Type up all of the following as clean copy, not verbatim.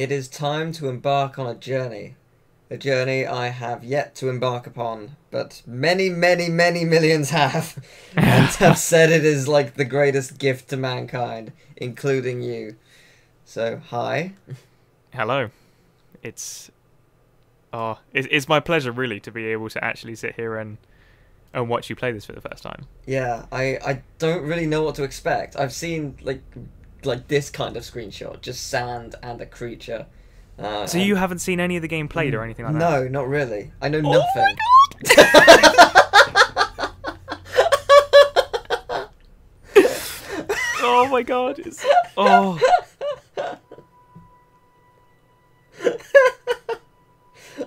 It is time to embark on a journey. A journey I have yet to embark upon, but many, many, many millions have, and have said it is like the greatest gift to mankind, including you. So, hi. Hello. It's it's my pleasure really to be able to actually sit here and watch you play this for the first time. Yeah, I don't really know what to expect. I've seen like this kind of screenshot, just sand and a creature. So you haven't seen any of the game played or anything like that? No, not really. I know Oh nothing. Oh my god! It's oh.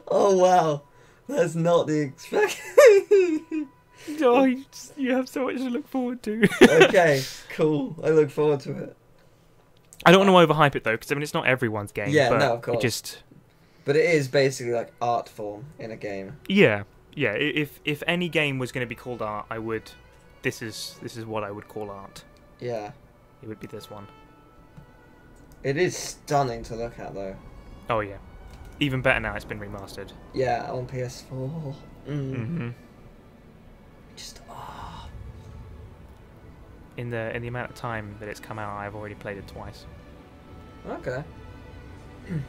Oh wow, that's not the expect. Oh, you have so much to look forward to. Okay, cool. I look forward to it. I don't want to overhype it though, because I mean it's not everyone's game. Yeah, but no, of course. It just But it is basically like art form in a game. yeah. If any game was going to be called art, I would. This is what I would call art. Yeah. It would be this one. It is stunning to look at though. Oh yeah. Even better now. It's been remastered. Yeah, on PS4. Mm-hmm. Just In the amount of time that it's come out, I've already played it twice. Okay.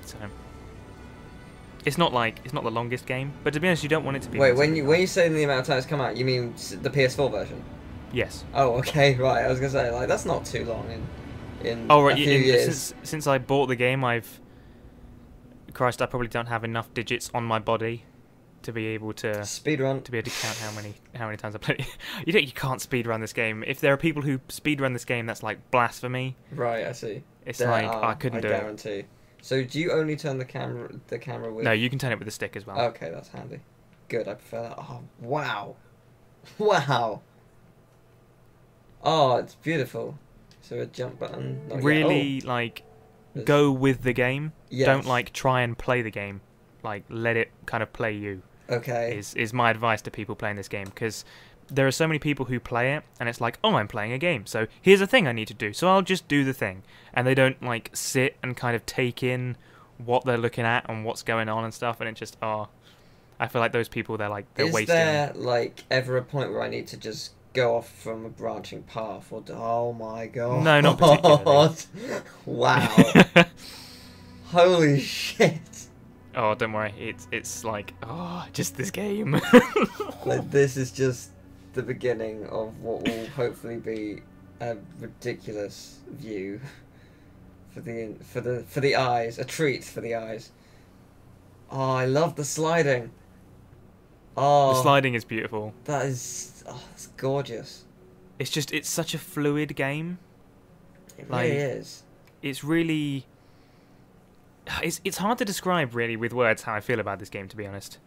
So it's not the longest game, but to be honest, you don't want it to be. Wait, when you say the amount of time it's come out, you mean the PS4 version? Yes. Oh, okay, right. I was gonna say like that's not too long in Oh right. a few years. Since I bought the game, Christ, I probably don't have enough digits on my body to be able to Speedrun. to be able to count how many times I played it. You can't speedrun this game. If there are people who speedrun this game, that's like blasphemy. Right, I see. It's There like are, I couldn't do I guarantee. So do you only turn the camera with? it. No, you can turn it with the stick as well. Okay, that's handy. Good, I prefer that. Oh, wow. Wow. Oh, it's beautiful. So a jump button. Not yet. Really, like, go with the game. Yes. Don't like try and play the game. Like, let it kind of play you. Okay. Is my advice to people playing this game, because there are so many people who play it and it's like, oh, I'm playing a game, so here's a thing I need to do, so I'll just do the thing, and they don't like sit and kind of take in what they're looking at and what's going on and stuff, and it just I feel like those people they're wasting. Is there like ever a point where I need to just go off from a branching path, or oh my god? No, not particularly. Wow. Holy shit. Oh, don't worry, it's like just this game. Like this is just the beginning of what will hopefully be a ridiculous view for the eyes, a treat for the eyes. Oh, I love the sliding. Oh, The sliding is beautiful. that's gorgeous. It's such a fluid game. It Like, really is. It's really it's hard to describe really with words how I feel about this game, to be honest.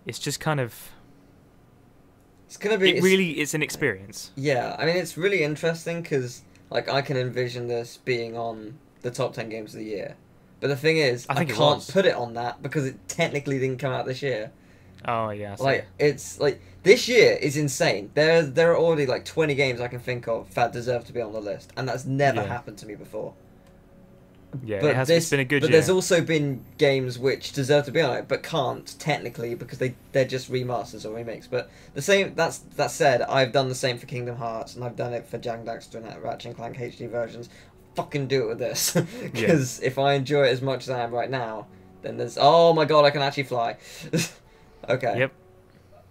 It's just kind of It's gonna be. it's an experience. Yeah, I mean it's really interesting because like I can envision this being on the top 10 games of the year, but the thing is I think it can't was. put it on that because it technically didn't come out this year. Oh yeah, so Like it's like this year is insane. There are already like 20 games I can think of that deserve to be on the list, and that's never Yeah. happened to me before. yeah, But it's been a good but year. there's also been games which deserve to be on it but can't technically because they're just remasters or remakes. But that said, I've done the same for Kingdom Hearts, and I've done it for Jack Daxter and Ratchet and Clank HD versions. Fucking do it with this, because if I enjoy it as much as I am right now, then there's oh my god, I can actually fly. Okay. Yep.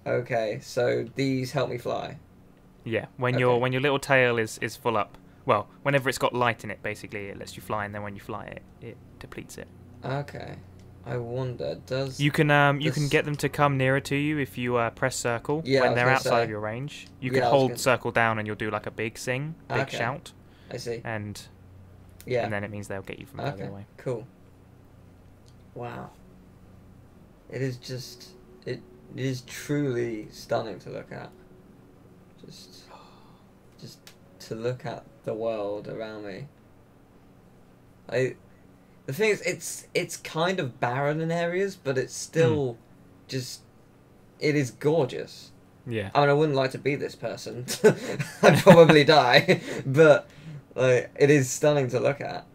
Okay, so these help me fly. Yeah, when Okay. your little tail is full up. Well, whenever it's got light in it, basically it lets you fly, and then when you fly it depletes it. Okay. I wonder, does You can this- get them to come nearer to you if you press circle Yeah, I when was they're gonna outside say. of your range. You Yeah, can I was hold gonna- circle down and you'll do like a big sing, big Okay. shout, I see. and Yeah. then it means they'll get you from further Okay. away. Cool. Wow. It is just it is truly stunning to look at. Just to look at the world around me. The thing is it's kind of barren in areas, but it's still just it is gorgeous. Yeah. I mean, I wouldn't like to be this person. I'd probably die, but like it is stunning to look at.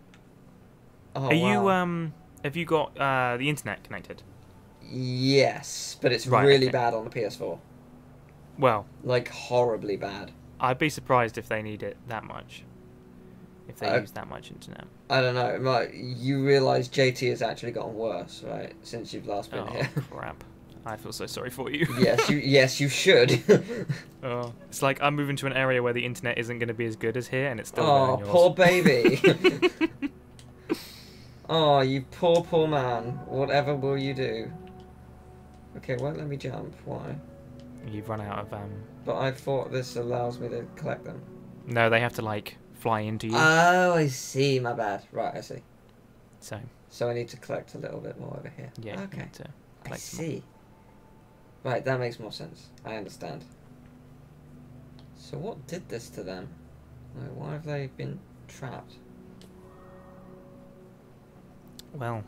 Oh, Are wow. Have you got the internet connected? Yes, but it's Right, really okay. bad on the PS4. Well, Like, horribly bad. I'd be surprised if they need it that much. If they I, use that much internet. I don't know. You realise JT has actually gotten worse, right? Since you've last been Oh, here. crap. I feel so sorry for you. Yes, you should. Oh, it's like I'm moving to an area where the internet isn't going to be as good as here, and it's still better Oh, than yours. poor baby. Oh, you poor man. Whatever will you do? Okay, won't let me jump. Why? You've run out of But I thought this allows me to collect them. No, they have to like fly into you. Oh, I see. My bad. Right, I see. So I need to collect a little bit more over here. yeah, you Okay. need to I collect some more. see. Right, that makes more sense. I understand. So what did this to them? Like, why have they been trapped? Well,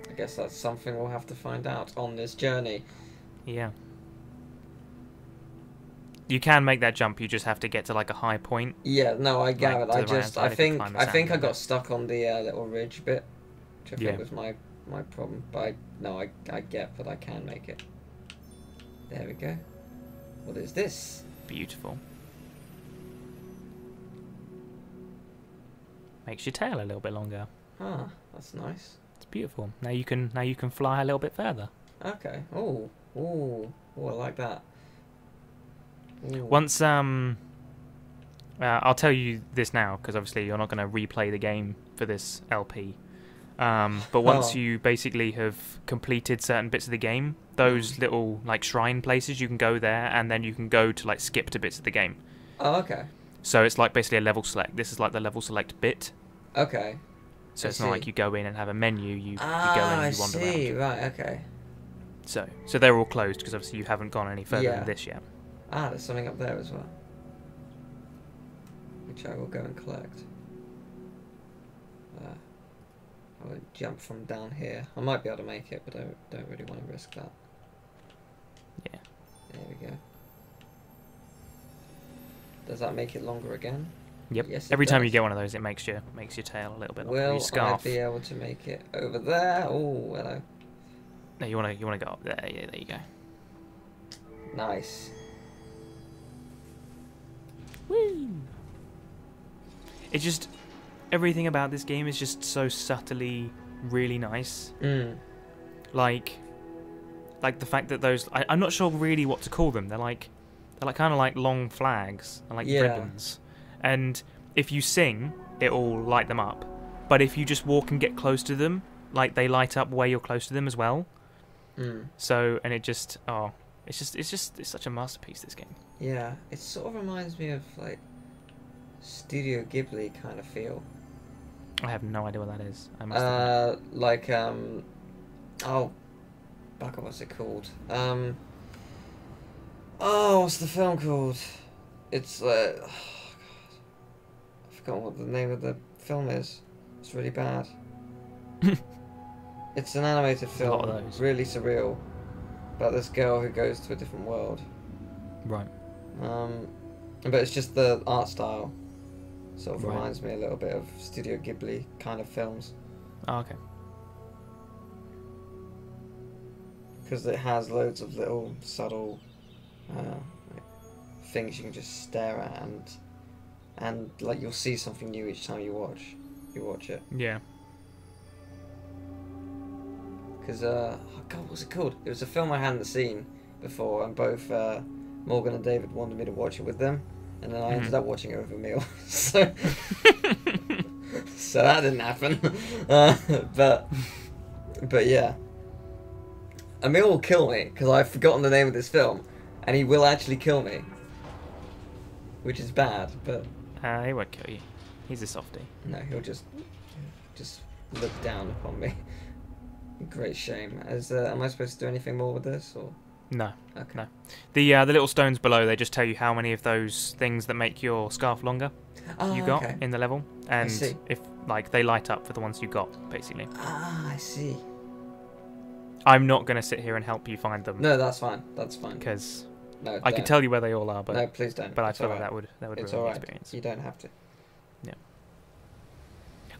I guess that's something we'll have to find out on this journey. yeah. You can make that jump. You just have to get to like a high point. Yeah, no, I get it. to the right-hand side I if you think, climb the I sand think I a got bit. stuck on the little ridge bit, which I Yeah. think was my problem. But I get that I can make it. There we go. What is this? Beautiful. Makes your tail a little bit longer. Ah, that's nice. It's beautiful. Now you can fly a little bit further. Okay. Oh, I like that. Ooh. Once I'll tell you this now because obviously you're not going to replay the game for this LP. But once you basically have completed certain bits of the game, those little like shrine places, you can go there and then you can go to like skip to bits of the game. Oh, okay. So it's like basically a level select. This is like the level select bit. Okay. So I it's not see. like you go in and have a menu. You go in Ah, I and you wander see. around. Right. Okay. So they're all closed because obviously you haven't gone any further Yeah. than this yet. Ah, there's something up there as well, which I will go and collect. I will jump from down here. I might be able to make it, but I don't really want to risk that. Yeah. There we go. Does that make it longer again? Yep. Yes, it Every time you does. get one of those, it makes your tail a little bit longer. Will Your I scarf. be able to make it over there? Oh, hello. No, you wanna go up there. Yeah, there you go. Nice. Woo! It's just everything about this game is just so subtly really nice. Like the fact that those I'm not sure really what to call them. They're like kind of like long flags and like ribbons. And if you sing, it'll light them up. But if you just walk and get close to them, like they light up where you're close to them as well. So and it's such a masterpiece, this game. Yeah, it sort of reminds me of like Studio Ghibli kind of feel. I have no idea what that is. I must admit. Like oh, back up, what's it called? Oh, what's the film called? It's oh God, I forgot what the name of the film is. It's really bad. It's an animated There's a lot film, of those. really surreal, about this girl who goes to a different world. Right. But it's just the art style sort of Right. reminds me a little bit of Studio Ghibli kind of films, Oh, okay. because it has loads of little subtle like, things you can just stare at, and like you'll see something new each time you watch it. Yeah. Because oh God, what's it called? It was a film I hadn't seen before, and both Morgan and David wanted me to watch it with them, and then I ended up watching it with a meal. So so that didn't happen. But yeah, Emil will kill me because I've forgotten the name of this film, and he will actually kill me, which is bad. But He won't kill you. He's a softie. no, he'll just look down upon me. Great shame. Am I supposed to do anything more with this, or? No. Okay. No. The little stones below, they just tell you how many of those things that make your scarf longer you got Okay. in the level, and see. if like they light up for the ones you got, basically. Ah, I see. I'm not gonna sit here and help you find them No, that's fine. That's fine. because No, I can don't. tell you where they all are, but No, please don't. I It's feel like alright. that would It's ruin the alright. experience. You don't have to.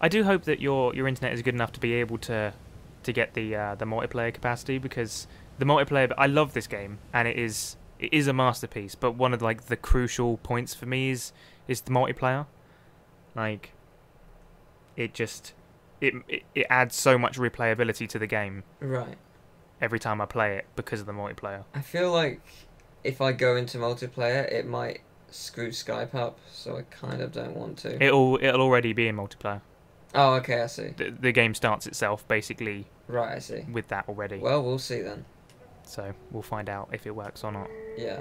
I do hope that your internet is good enough to be able to to get the multiplayer capacity, because the multiplayer. I love this game, and it is a masterpiece. But one of like the crucial points for me is the multiplayer. Like, it just it adds so much replayability to the game. Right. Every time I play it because of the multiplayer. I feel like if I go into multiplayer, it might screw Skype up, so I kind of don't want to. It'll already be in multiplayer. Oh, okay, I see. The game starts itself basically. Right, I see. With that already. Well, we'll see then. So we'll find out if it works or not. Yeah.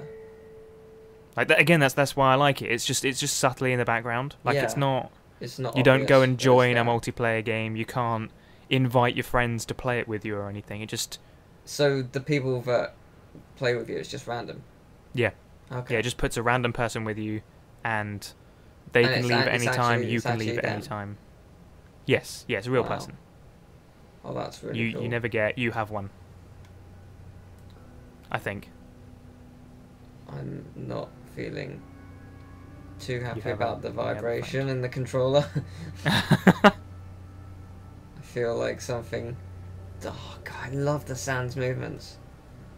Like that, again, that's why I like it. It's just subtly in the background. Like yeah. It's not. You don't go and join a multiplayer game. You can't invite your friends to play it with you or anything. It just. So the people that play with you, it's just random. Yeah. Okay. Yeah, it just puts a random person with you, and they can leave at any time. You can leave at any time. Yes, it's a real person. Oh, that's really cool. You never get. You have one. I think. I'm not feeling too happy about the vibration in the controller. I feel like something. Oh god, I love the Sans movements.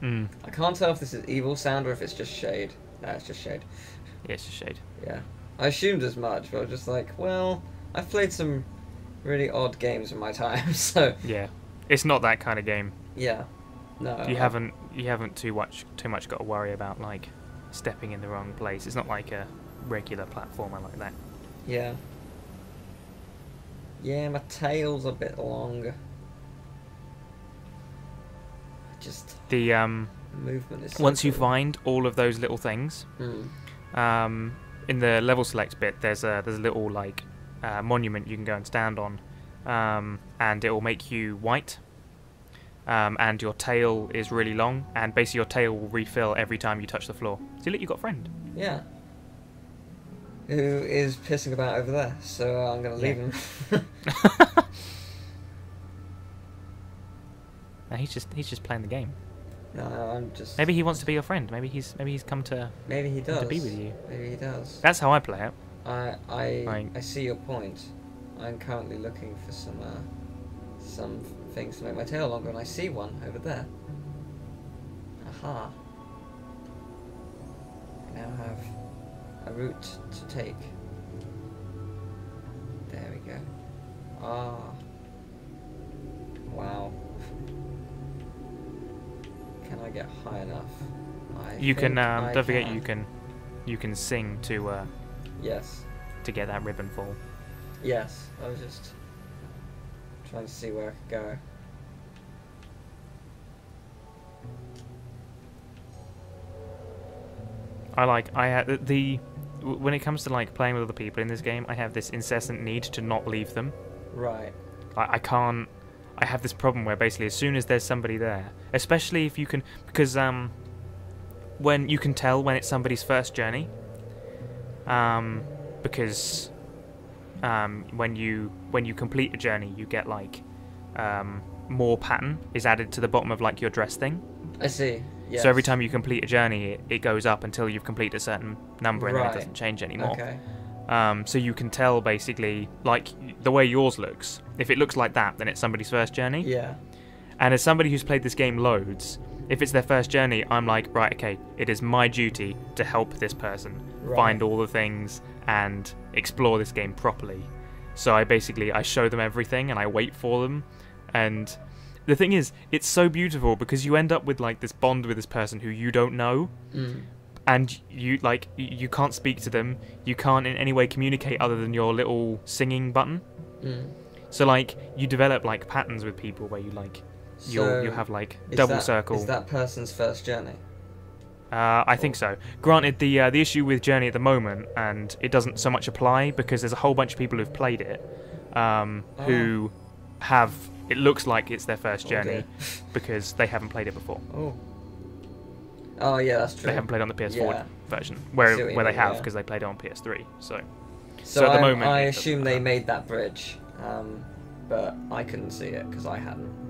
I can't tell if this is evil sound or if it's just shade. No, it's just shade. Yeah, it's just shade. Yeah. I assumed as much, but I was just like, well, I've played some really odd games in my time, so... Yeah. It's not that kind of game. Yeah. No. You haven't too much got to worry about, like, stepping in the wrong place. It's not like a regular platformer like that. Yeah. Yeah, my tail's a bit long. Just the movement is so once you cool. find all of those little things, in the level select bit, there's a little like monument you can go and stand on, and it will make you white, and your tail is really long, and basically your tail will refill every time you touch the floor. See, look, you got a friend. Yeah. Who is pissing about over there? So I'm gonna leave him. No, he's just playing the game. No, I'm just. Maybe he wants to be your friend. Maybe he's come to. Maybe he does. To be with you. Maybe he does. That's how I play it. I see your point. I'm currently looking for some things to make my tail longer, and I see one over there. Aha. I now have a route to take. There we go. Ah. Wow. Can I get high enough? You can. Don't forget, you can sing to. Yes. To get that ribbon fall. Yes. I was just trying to see where I could go. I had when it comes to like playing with other people in this game, I have this incessant need to not leave them. Right. I can't. I have this problem where basically as soon as there's somebody there, especially if you can, because when you can tell when it's somebody's first journey, because when you complete a journey, you get like more pattern is added to the bottom of like your dress thing. I see. Yes. So every time you complete a journey, it goes up until you've completed a certain number, and then it doesn't change anymore. Okay. So you can tell basically, like the way yours looks. If it looks like that, then it's somebody's first journey. Yeah. And as somebody who's played this game loads, if it's their first journey, I'm like, right, okay, it is my duty to help this person find all the things and explore this game properly. So I show them everything and I wait for them. And the thing is, it's so beautiful because you end up with like this bond with this person who you don't know. And you can't speak to them. You can't in any way communicate other than your little singing button. So like you develop like patterns with people where you like you have like double circle. Is that person's first journey? I think so. Granted, the issue with Journey at the moment, and it doesn't so much apply because there's a whole bunch of people who've played it, who have. It looks like it's their first journey because they haven't played it before. Oh yeah, that's true. They haven't played on the PS4 version, where they have because they played it on PS3. So at the moment, I assume they made that bridge, but I couldn't see it because I hadn't.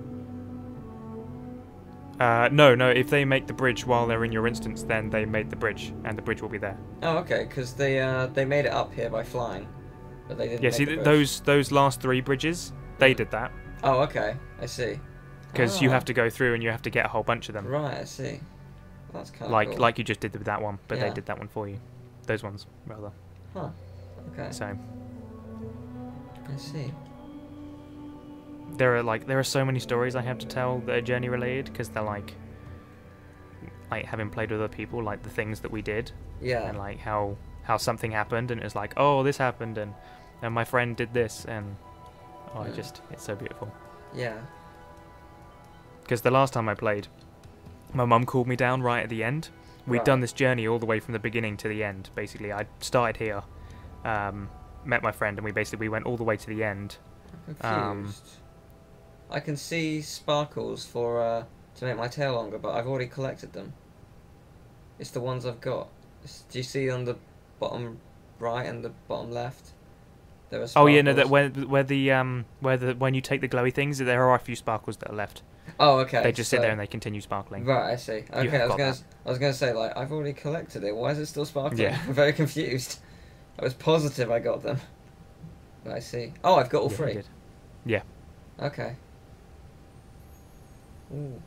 No. If they make the bridge while they're in your instance, then they made the bridge, and the bridge will be there. Oh, okay. Because they made it up here by flying, but they didn't. Yeah. See, those last 3 bridges, they did that. Oh, okay. I see. because you have to go through and you have to get a whole bunch of them. Right, I see. That's kind of Like cool. like you just did with that one, but Yeah. they did that one for you. Those ones rather. Huh. Okay. So I see. there are so many stories I have to tell that are journey related, because they're like having played with other people, like the things that we did, Yeah. and like how something happened, and it's like, oh, this happened, and my friend did this, and it's so beautiful. Yeah. Because the last time I played, my mum called me down right at the end. We'd Right. done this journey all the way from the beginning to the end. Basically, I started here, met my friend, and we went all the way to the end. I'm confused. I can see sparkles for to make my tail longer, but I've already collected them. It's the ones I've got. Do you see on the bottom right and the bottom left? There are sparkles. Oh yeah, no, that when you take the glowy things, there are a few sparkles that are left. Oh, okay. They just sit there and they continue sparkling. Right, I see. Okay, have I was gonna say, like, I've already collected it. Why is it still sparkling? Yeah. I'm very confused. I was positive I got them. But I see. Oh, I've got all Yeah, three. you did. Yeah. Okay. Ooh.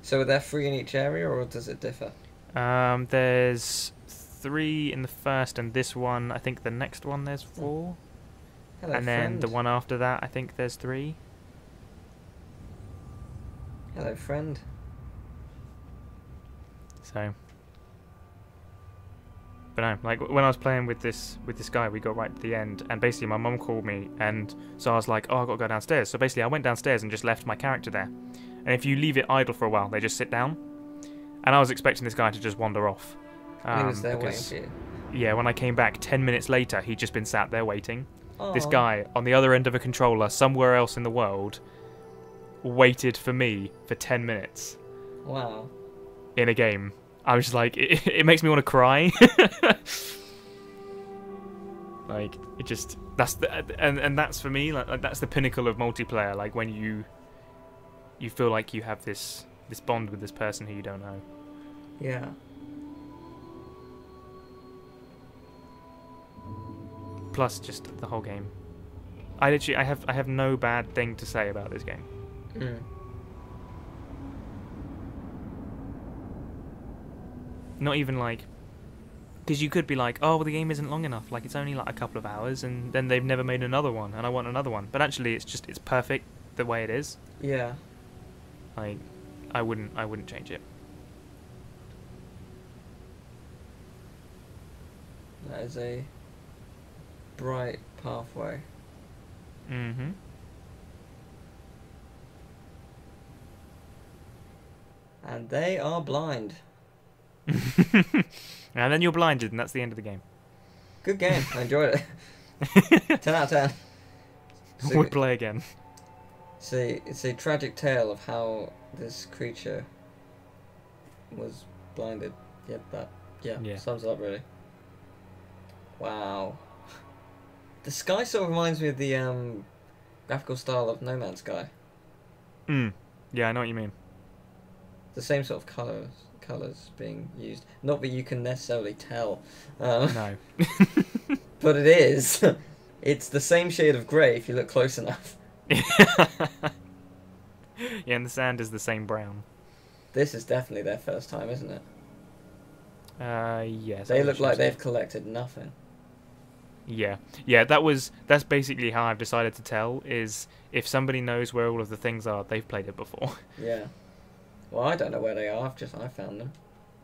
So are there 3 in each area, or does it differ? There's 3 in the first, and this one, I think the next one there's 4. Hello, And then friend. the one after that, I think there's 3. Hello, friend. So, but no, like when I was playing with this guy, we got right to the end, and basically my mum called me, and so I was like, oh, I got to go downstairs. So basically, I went downstairs and just left my character there. And if you leave it idle for a while, they just sit down. And I was expecting this guy to just wander off. He was there because, waiting for you. yeah, when I came back 10 minutes later, he'd just been sat there waiting. This Aw. guy on the other end of a controller, somewhere else in the world, waited for me for 10 minutes Wow. in a game. I was just like, it makes me want to cry. Like, it just, that's the, and that's for me, like that's the pinnacle of multiplayer, like when you feel like you have this bond with this person who you don't know. Yeah. Plus just the whole game. I have no bad thing to say about this game. Mm. Not even like, because you could be like, oh, well, the game isn't long enough, like it's only like a couple of hours, and then they've never made another one, and I want another one. But actually, it's perfect the way it is. Yeah. Like, I wouldn't change it. That is a bright pathway. Mm-hmm. And they are blind. And then you're blinded, and that's the end of the game. Good game. I enjoyed it. 10 out of 10. So, Would play again. it's a tragic tale of how this creature was blinded. Yeah. Sums it up really. Wow. The sky sort of reminds me of the graphical style of No Man's Sky. Yeah, I know what you mean. The same sort of colours being used. Not that you can necessarily tell. No. But it is. It's the same shade of grey if you look close enough. Yeah, and the sand is the same brown. This is definitely their first time, isn't it? Yes. They look like they've collected nothing. Yeah, that's basically how I've decided to tell, is if somebody knows where all of the things are, they've played it before. Yeah. Well, I don't know where they are. I found them.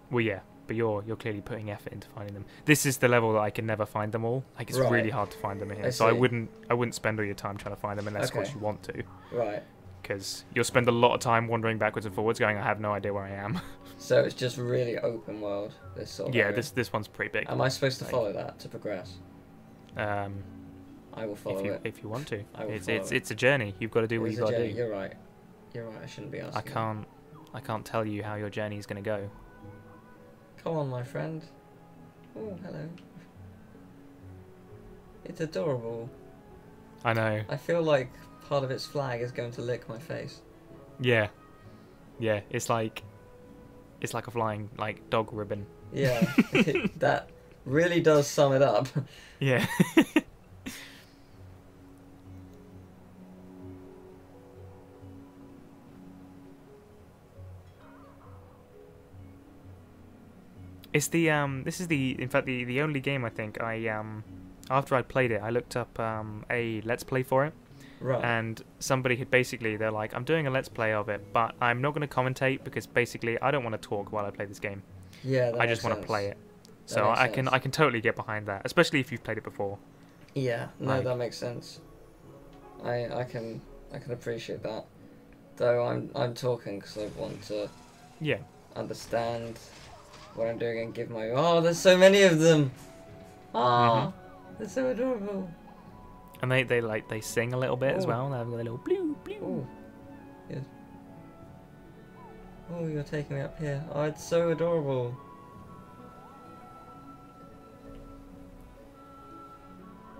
Well, yeah, but you're clearly putting effort into finding them. This is the level that I can never find them all. Like, it's Right. really hard to find them in I here. So I see. wouldn't spend all your time trying to find them unless, of course, Okay. you want to. Right. Because you'll spend a lot of time wandering backwards and forwards going, I have no idea where I am. So it's just really open world, this sort of Yeah, area. this one's pretty big. Am I supposed to Like, follow that to progress? I will follow it. if you want to. I will It's follow it. it's a journey. You've got to do what It's you've a got to journey. do. You're right. You're right. I shouldn't be asking. I can't tell you how your journey is going to go. Come on, my friend. Oh, hello. It's adorable. I know. I feel like part of its flag is going to lick my face. Yeah. Yeah, it's like a flying like dog ribbon. Yeah, that really does sum it up. Yeah. It's the this is in fact the only game I think I after I played it I looked up a let's play for it. Right. And somebody had they're like, I'm doing a let's play of it, but I'm not going to commentate because basically I don't want to talk while I play this game. Yeah, I just want to play it. So That I makes can sense. I can totally get behind that, especially if you've played it before. Yeah, no, Like- that makes sense. I can appreciate that. Though I'm talking because I want to Yeah. understand what I'm doing and give my. Oh, there's so many of them. Ah, they're so adorable. And they sing a little bit as Oh. well. They have a little blue blue. Oh, yes. Oh, you're taking me up here. Oh, it's so adorable.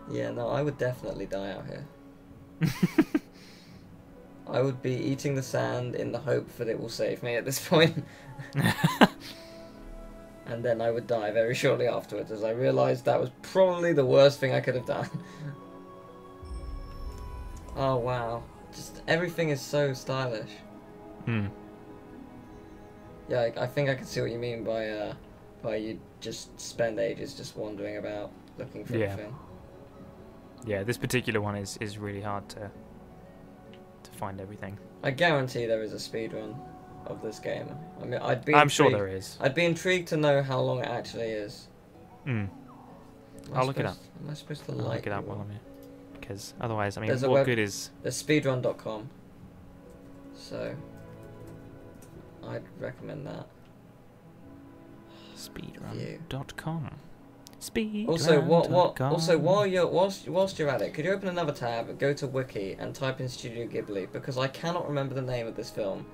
Yeah, no, I would definitely die out here. I would be eating the sand in the hope that it will save me at this point. And then I would die very shortly afterwards as I realised that was probably the worst thing I could have done. Oh wow. Just everything is so stylish. Hmm. Yeah, I think I can see what you mean by you just spend ages just wandering about looking for Yeah. everything. Yeah, this particular one is really hard to find everything. I guarantee there is a speedrun of this game. I mean, I'm sure there is. I'd be intrigued to know how long it actually is. Hmm. Am I I'll look it up. supposed- Am I supposed to I'll like look it up while I'm here. Because otherwise, I mean, There's a what web- good is There's speedrun.com. So I'd recommend that. speedrun.com? Speedrun.com. Also, whilst you're at it, could you open another tab, go to Wiki, and type in Studio Ghibli, because I cannot remember the name of this film,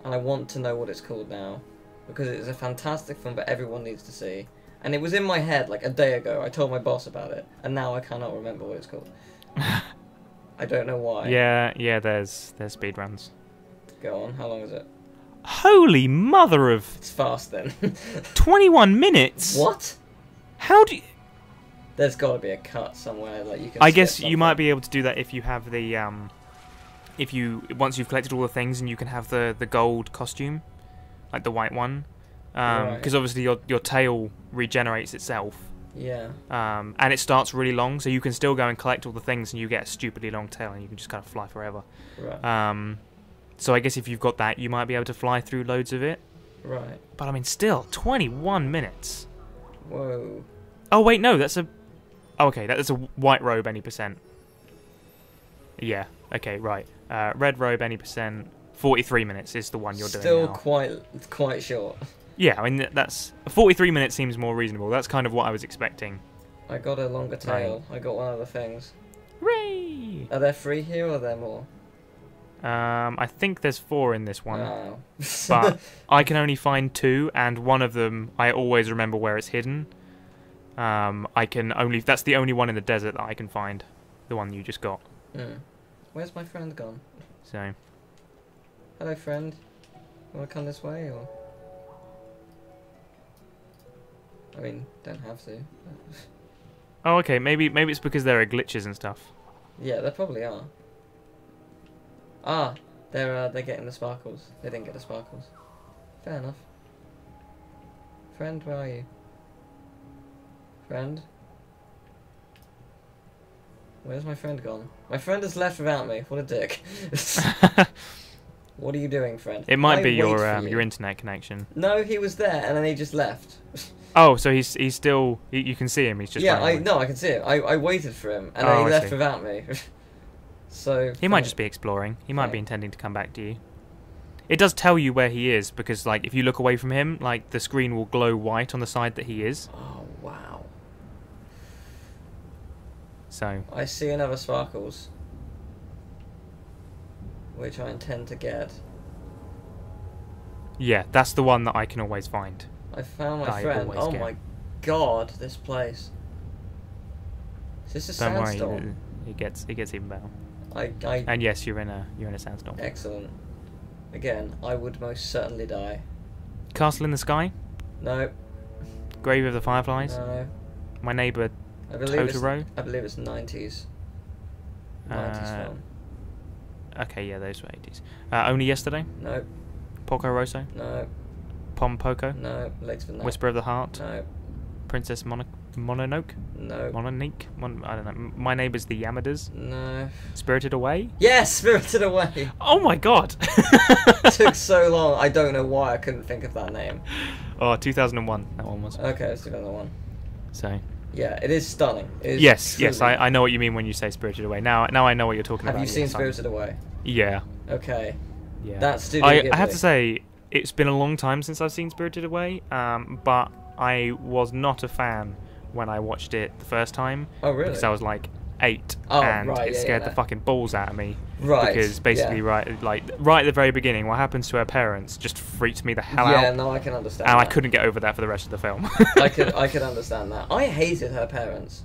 and I want to know what it's called now, because it's a fantastic film that everyone needs to see, and it was in my head like a day ago. I told my boss about it, and now I cannot remember what it's called. I don't know why. Yeah, there's speedruns. Go on. How long is it? Holy mother of It's fast then. 21 minutes. What? How do you... There's got to be a cut somewhere, like you can. I skip guess you something. might be able to do that if you have the once you've collected all the things and you can have the gold costume, like the white one, Right. because obviously your tail regenerates itself, Yeah. and it starts really long, so you can still go and collect all the things and you get a stupidly long tail and you can just kind of fly forever. Right. So I guess if you've got that, you might be able to fly through loads of it. Right. But I mean, still 21 minutes. Whoa. Oh wait, no, that's a. Oh, okay, that's a white robe any percent. Yeah. Okay, right. Red robe any percent. 43 minutes is the one you're doing Still now. quite short. Yeah, I mean that's 43 minutes seems more reasonable. That's kind of what I was expecting. I got a longer tail. I got one of the things. Hooray! Are there 3 here or are there more? I think there's 4 in this one, Oh. but I can only find 2, and one of them I always remember where it's hidden. That's the only one in the desert that I can find. The one you just got. Where's my friend gone? So. Hello, friend. You want to come this way or? I mean, don't have to. Oh, okay. Maybe it's because there are glitches and stuff. Yeah, there probably are. Ah, they're getting the sparkles. They didn't get the sparkles. Fair enough. Friend, where are you? Friend? Where's my friend gone? My friend has left without me. What a dick. What are you doing, friend? It might I be wait your for you. your internet connection. No, he was there and then he just left. Oh, so he's still. You can see him. He's just. Yeah, running away. I can see it. I waited for him and Oh, then he I left see. without me. So He might fine. just be exploring. He might be Fine. intending to come back to you. It does tell you where he is because, like, if you look away from him, like the screen will glow white on the side that he is. Oh wow. So. I see another sparkles, which I intend to get. Yeah, that's the one that I can always find. I found my I friend. always Oh get. my god, this place. Is this a Don't sandstorm? worry, it gets even better. I And yes, you're in a sandstorm. excellent. Again, I would most certainly die. Castle in the Sky, No, Grave of the Fireflies, no. My Neighbour I believe Totoro. I believe it's 90s. 90s film. Okay, yeah, those were 80s. Only Yesterday, No, Porco Rosso, no. Pompoko? No. Later than that. Whisper of the Heart? No. Princess Mononoke? No. Mononoke? I don't know. My Neighbours the Yamadas? No. Spirited Away? Yes, Spirited Away. Oh my god! It took so long. I don't know why I couldn't think of that name. Oh, 2001. That one was. Okay, it's 2001. So. Yeah, it is stunning. It is Yes, truly... yes, I know what you mean when you say Spirited Away. Now I know what you're talking about. Have you seen yes, Spirited Away? Yeah. Okay. Yeah. That's Studio I Ghibli. have to say, it's been a long time since I've seen Spirited Away, but I was not a fan when I watched it the first time. Oh, really? Because I was like 8, Oh, and right, it yeah, scared yeah, the fucking balls out of me. Right. Because basically, right at the very beginning, what happens to her parents just freaked me the hell out. Yeah, no, I can understand And that. I couldn't get over that for the rest of the film. I could understand that. I hated her parents.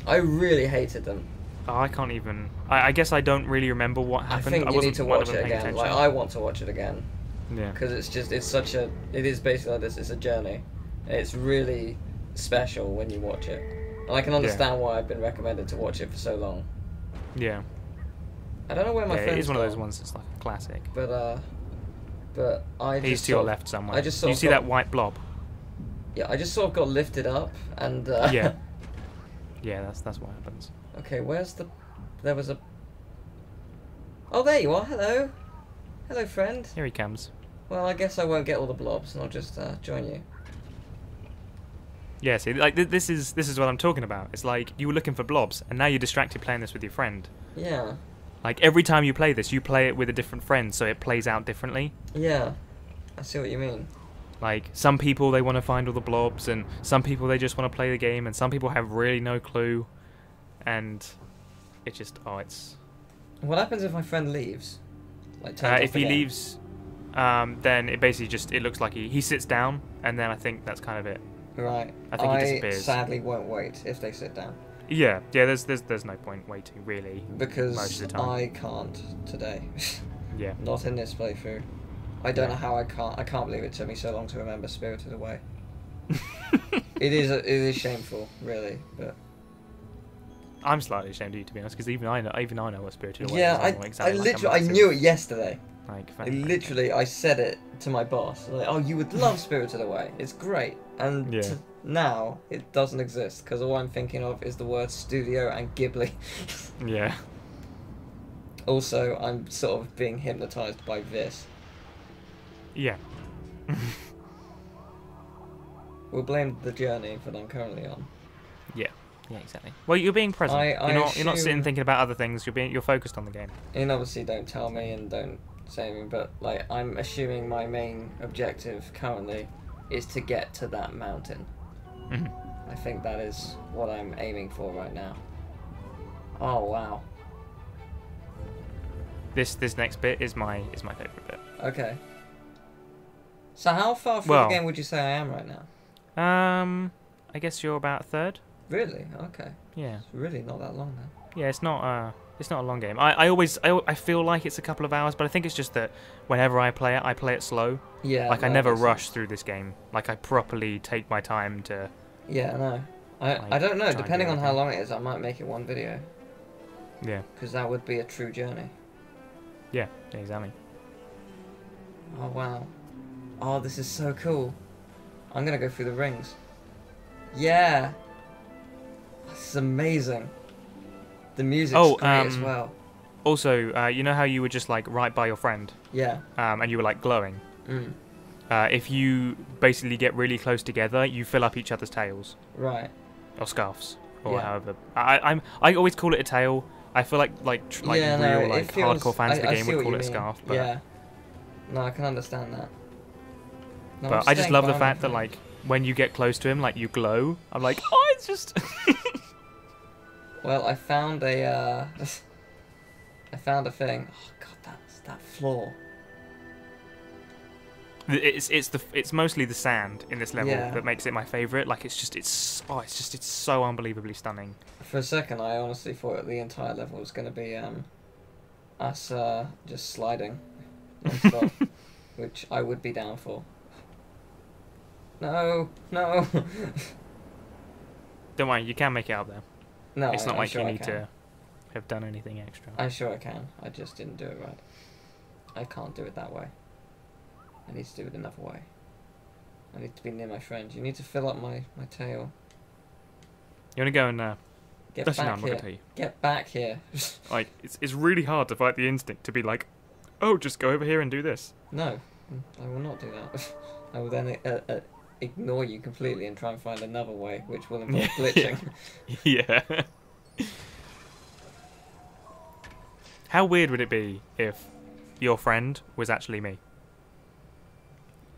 I really hated them. Oh, I can't even... I guess I don't really remember what happened. I think you need to watch it paying again. attention. Like, I want to watch it again. Yeah. Because it's such a... It is basically like this. It's a journey. It's really special when you watch it. And I can understand why I've been recommended to watch it for so long. Yeah. I don't know where my friend's it is one of those gone, ones that's like a classic. But I He's just to your sort of- left somewhere. I just sort you of see got- that white blob? Yeah, I just sort of got lifted up and... Yeah. Yeah, that's what happens. Okay, where's the... There was a... Oh, there you are. Hello. Hello, friend. Here he comes. Well, I guess I won't get all the blobs, and I'll just join you. Yeah, see, like this is what I'm talking about. It's like you were looking for blobs, and now you're distracted playing this with your friend. Yeah. Like every time you play this, you play it with a different friend, so it plays out differently. Yeah. I see what you mean. Like some people they want to find all the blobs, and some people they just want to play the game, and some people have really no clue, and it just it's. What happens if my friend leaves? Like turns off if the he game? leaves, then it basically just it looks like he sits down, and then I think that's kind of it. Right. I think he disappears. Sadly won't wait if they sit down. Yeah. There's no point waiting really. Because most of the time. I can't today. Yeah. Not in this playthrough. I don't know how I can't believe it took me so long to remember Spirited Away. It is shameful, really, but I'm slightly ashamed of you, to be honest, because even I know what Spirited Away yeah, is. Exactly I like a literally I massive, knew it yesterday. Like, I said it to my boss. Like, oh, you would love Spirited Away. It's great. And Yeah. now it doesn't exist because all I'm thinking of is the word studio and Ghibli. Yeah. Also, I'm sort of being hypnotized by this. Yeah. We'll blame the journey that I'm currently on. Yeah. Yeah, exactly. Well, you're being present. You're not sitting assume- thinking about other things. You're focused on the game. And obviously, don't tell me and don't say anything. But like, I'm assuming my main objective currently is to get to that mountain. Mhm. I think that is what I'm aiming for right now. Oh wow. This next bit is my favorite bit. Okay. So how far through Well- the game would you say I am right now? I guess you're about a third. Really? Okay. Yeah. It's really not that long then. Yeah, it's not a long game. I feel like it's a couple of hours, but I think it's just that whenever I play it slow. Yeah. Like no, I never makes rush sense. through this game. Like I properly take my time to. Yeah, no. Like, I don't know. try and Depending do on how everything. long it is, I might make it one video Yeah. because that would be a true journey. Yeah. Exactly. Oh wow. Oh, this is so cool. I'm gonna go through the rings. Yeah. This is amazing. The music's great as well. Also, you know how you were just like right by your friend, Yeah. and you were like glowing. Mm. If you basically get really close together, you fill up each other's tails Right. or scarves or Yeah. however. I always call it a tail. I feel like Yeah, no, real it like feels- hardcore fans of the I game see would what call you it a mean. scarf. But Yeah. No, I can understand that. No, I'm but I just staying love the by my fact that friend. like when you get close to him, like you glow. I'm like, oh, it's just. Well, I found a I found a thing. Oh god, that floor. It's mostly the sand in this level Yeah. that makes it my favorite. Like it's so unbelievably stunning. For a second, I honestly thought the entire level was going to be us just sliding non-stop, which I would be down for. No. Don't worry, you can make it out there. No, It's not I'm like sure you I need can. to have done anything extra. I'm sure I can. I just didn't do it right. I can't do it that way. I need to do it another way. I need to be near my friend. You need to fill up my tail. You want to go and Get actually, no, back I'm not here. gonna tell you. Get back here. Like, it's really hard to fight the instinct to be like, oh, just go over here and do this. No, I will not do that. I will then ignore you completely and try and find another way, which will involve glitching. Yeah. How weird would it be if your friend was actually me?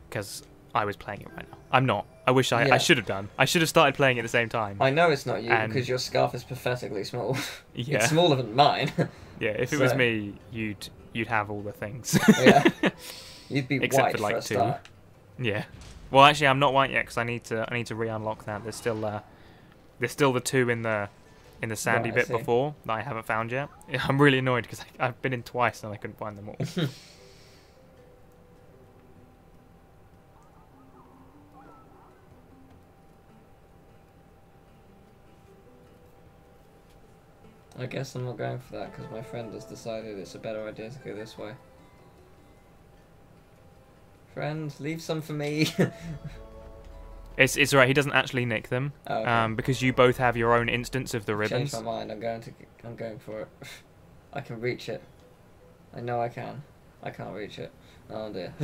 Because I was playing it right now. I'm not. I wish I should have done. I should have started playing at the same time. I know it's not you because your scarf is pathetically small. Yeah. It's smaller than mine. Yeah, if it was me, you'd have all the things. Yeah. You'd be except white for like for a 2. start. Yeah. Well, actually, I'm not white yet because I need to re-unlock that. There's still the 2 in the sandy bit before that I haven't found yet. I'm really annoyed because I've been in twice and I couldn't find them all. I guess I'm not going for that because my friend has decided it's a better idea to go this way. Friend, leave some for me. It's alright. He doesn't actually nick them, Oh, okay. because you both have your own instance of the ribbons. Change my mind. I'm going for it. I can reach it. I know I can. I can't reach it. Oh dear.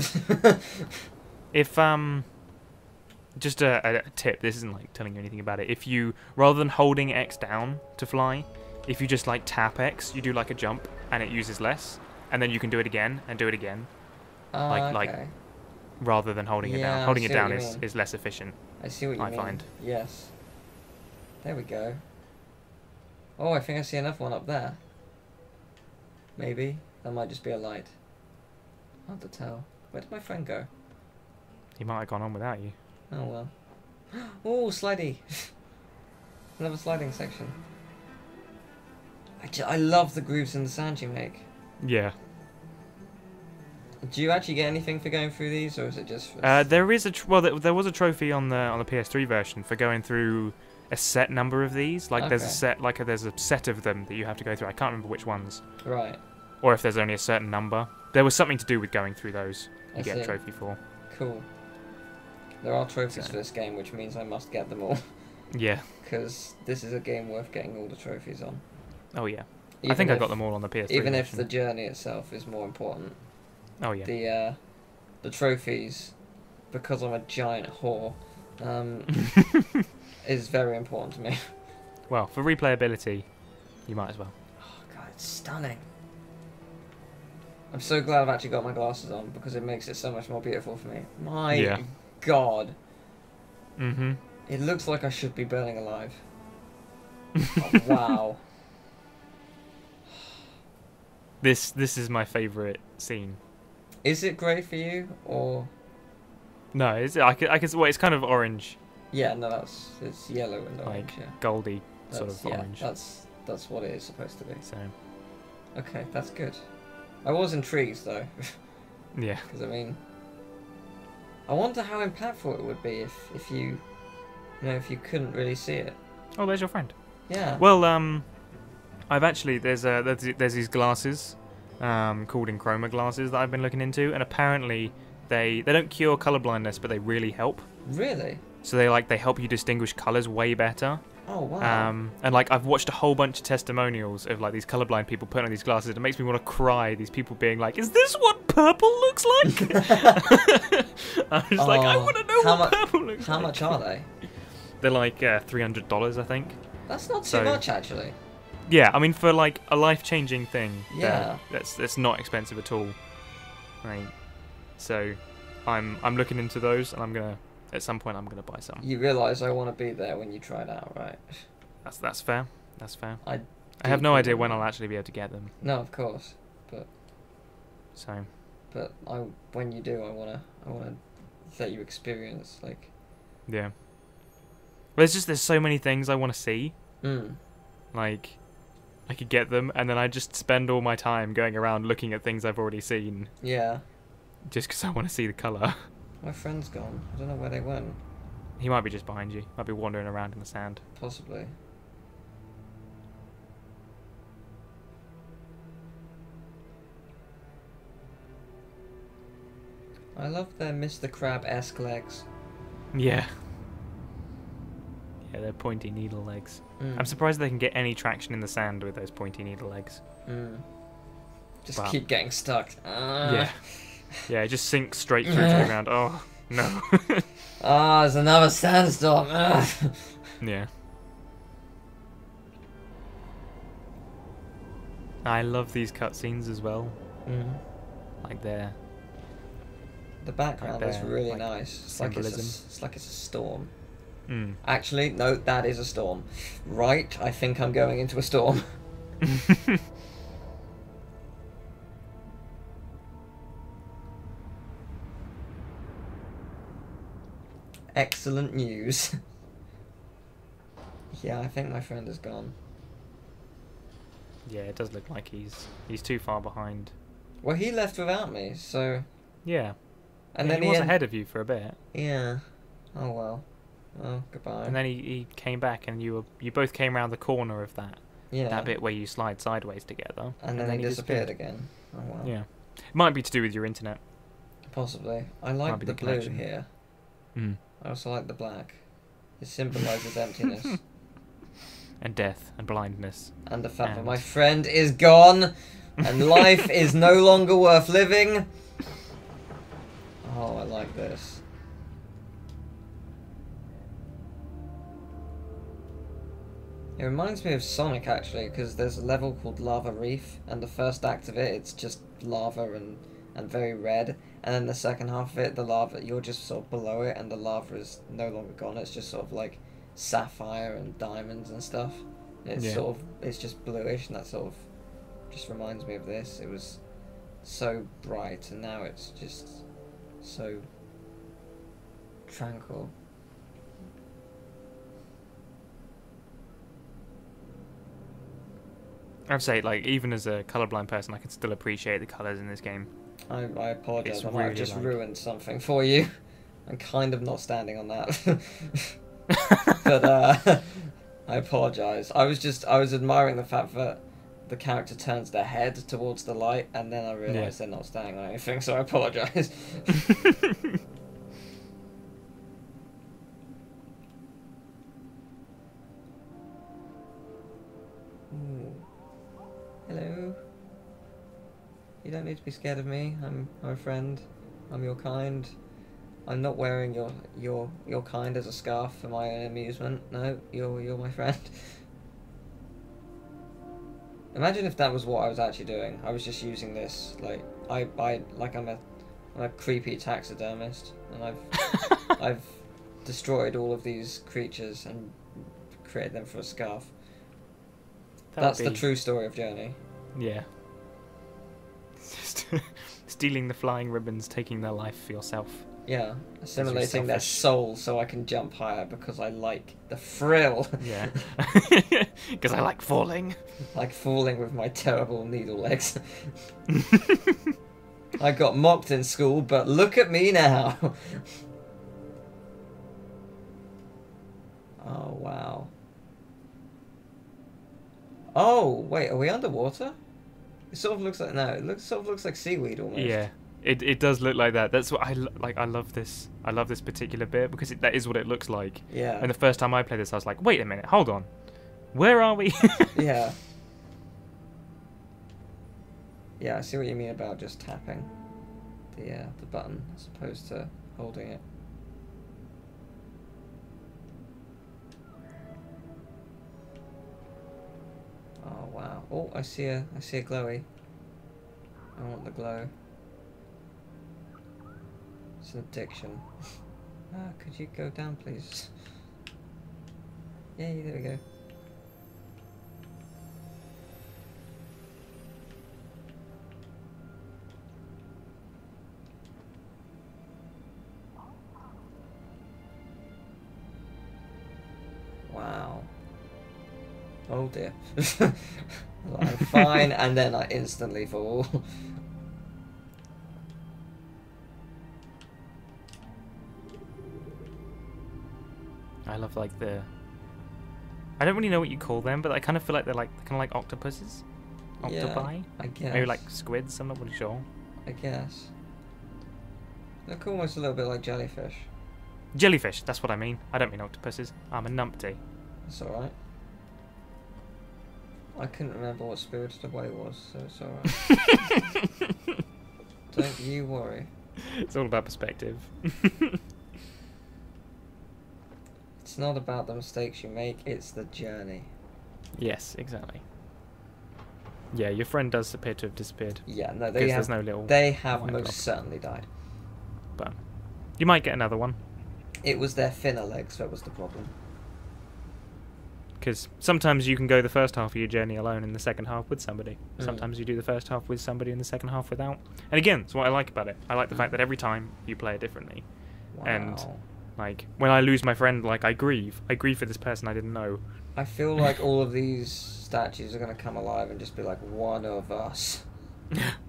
If just a tip. This isn't like telling you anything about it. If you, rather than holding X down to fly, if you just like tap X, you do like a jump and it uses less, and then you can do it again and do it again. Like rather than holding it down. Holding it down is less efficient. I see what you mean. I find. Yes. There we go. Oh, I think I see another one up there. Maybe. That might just be a light. Hard to tell. Where did my friend go? He might have gone on without you. Oh well. Oh, slidey. Another sliding section. I love the grooves in the sand you make. Yeah. Do you actually get anything for going through these, or is it just? There is there was a trophy on the PS3 version for going through a set number of these. Like there's a set of them that you have to go through. I can't remember which ones. Right. Or if there's only a certain number. There was something to do with going through those. You get a trophy for. Cool. There are trophies for this game, which means I must get them all. Yeah. Because this is a game worth getting all the trophies on. Oh yeah. I think I got them all on the PS3 Even version. if the journey itself is more important. Oh yeah. The trophies, because I'm a giant whore, is very important to me. Well, for replayability, you might as well. Oh god, it's stunning. I'm so glad I've actually got my glasses on because it makes it so much more beautiful for me. My god. Mm-hmm. It looks like I should be burning alive. Oh, wow. This is my favourite scene. Is it grey for you, or...? No, I can well, it's kind of orange. Yeah, no, it's yellow and orange, like yeah. Goldy sort of orange. That's what it is supposed to be. So. Okay, that's good. I was intrigued though. Yeah. Because I mean, I wonder how impactful it would be if you if you couldn't really see it. Oh, there's your friend. Yeah. Well, I've actually there's these glasses, called Enchroma glasses that I've been looking into, and apparently they don't cure color blindness, but they really help. Really? So they help you distinguish colors way better. Oh wow. And like I've watched a whole bunch of testimonials of like these colorblind people putting on these glasses, and it makes me want to cry. These people being like, "Is this what purple looks like?" I'm just like, I want to know what purple looks like. How much are they? They're like $300, I think. That's not too much, actually. Yeah, I mean for like a life-changing thing. Yeah. That's not expensive at all. Right. So, I'm looking into those, and at some point I'm gonna buy some. You realise I want to be there when you try it out, right? That's fair. That's fair. I have no idea when I'll actually be able to get them. No, of course, but. So. But when you do, I wanna let you experience like. Yeah. Well, there's so many things I want to see. Mm. Like, I could get them, and then I just spend all my time going around looking at things I've already seen. Yeah. Just because I want to see the colour. My friend's gone. I don't know where they went. He might be just behind you. Might be wandering around in the sand. Possibly. I love their Mr. Crab-esque legs. Yeah. Yeah, they're pointy needle legs. Mm. I'm surprised they can get any traction in the sand with those pointy needle legs. Mm. Just But, keep getting stuck. yeah. Yeah, it just sinks straight through to the ground. Oh, no. There's another sandstorm. Yeah. I love these cutscenes as well. Mm. Like they're... The background is really like, nice. symbolism. It's like it's a storm. Mm. Actually, no, that is a storm. Right, I think I'm going into a storm. Excellent news. Yeah, I think my friend is gone. Yeah, it does look like he's too far behind. Well, he left without me, so... Yeah. And yeah, then he was ahead of you for a bit. Yeah. Oh, well. Oh, goodbye. And then he came back, and you both came around the corner of that bit where you slide sideways together. And then he disappeared again. Oh, well. Yeah. It might be to do with your internet. Possibly. I like the blue connection. here. Mm. I also like the black. It symbolises emptiness. And death and blindness. And the fact that my friend is gone and life is no longer worth living. Oh, I like this. It reminds me of Sonic, actually, because there's a level called Lava Reef, and the first act of it, it's just lava and very red, and then the second half of it, the lava, you're just sort of below it, and the lava is no longer gone, it's just sort of like sapphire and diamonds and stuff. It's sort of, it's just bluish, and that sort of just reminds me of this. It was so bright, and now it's just so tranquil. I'd say, like, even as a colourblind person, I can still appreciate the colours in this game. I apologise, It's I might have really just like- ruined something for you. I'm kind of not standing on that. But I apologise. I was admiring the fact that the character turns their head towards the light, and then I realised they're not standing on anything, so I apologise. Ooh. Hello. You don't need to be scared of me. I'm a friend. I'm your kind. I'm not wearing your kind as a scarf for my own amusement. No, you're my friend. Imagine if that was what I was actually doing. I was just using this like I'm a creepy taxidermist, and I've destroyed all of these creatures and created them for a scarf. That's the true story of Journey. Yeah. Just stealing the flying ribbons, taking their life for yourself. Yeah, assimilating their soul so I can jump higher because I like the thrill. Yeah. Because I like falling. Like falling with my terrible needle legs. I got mocked in school, but look at me now. Oh, wow. Oh, wait, are we underwater? It sort of looks like, no, it sort of looks like seaweed almost. Yeah. It does look like that. That's what I like. I love this. I love this particular bit because that is what it looks like. Yeah. And the first time I played this, I was like, wait a minute, hold on, where are we? Yeah. Yeah, I see what you mean about just tapping the button as opposed to holding it. Oh wow! Oh, I see a glowy. I want the glow. It's an addiction. Could you go down, please? Yay! There we go. Wow. Oh dear. I'm fine, and then I instantly fall. I love like the. I don't really know what you call them, but I kind of feel like they're kind of like octopuses, octopi. Yeah, I guess. Maybe like squids. I'm not really sure. I guess. Look almost a little bit like jellyfish. Jellyfish, that's what I mean. I don't mean octopuses. I'm a numpty. It's alright. I couldn't remember what Spirited Away was, so it's alright. Don't you worry. It's all about perspective. It's not about the mistakes you make, it's the journey. Yes, exactly. Yeah, your friend does appear to have disappeared. Yeah, no, There's no little they have white most blob. certainly died. But you might get another one. It was their thinner legs that was the problem. Because sometimes you can go the first half of your journey alone and the second half with somebody. Sometimes you do the first half with somebody and the second half without. And again, it's what I like about it. I like the fact that every time you play it differently. Wow. And like when I lose my friend, like I grieve. I grieve for this person I didn't know. I feel like all of these statues are going to come alive and just be like, one of us.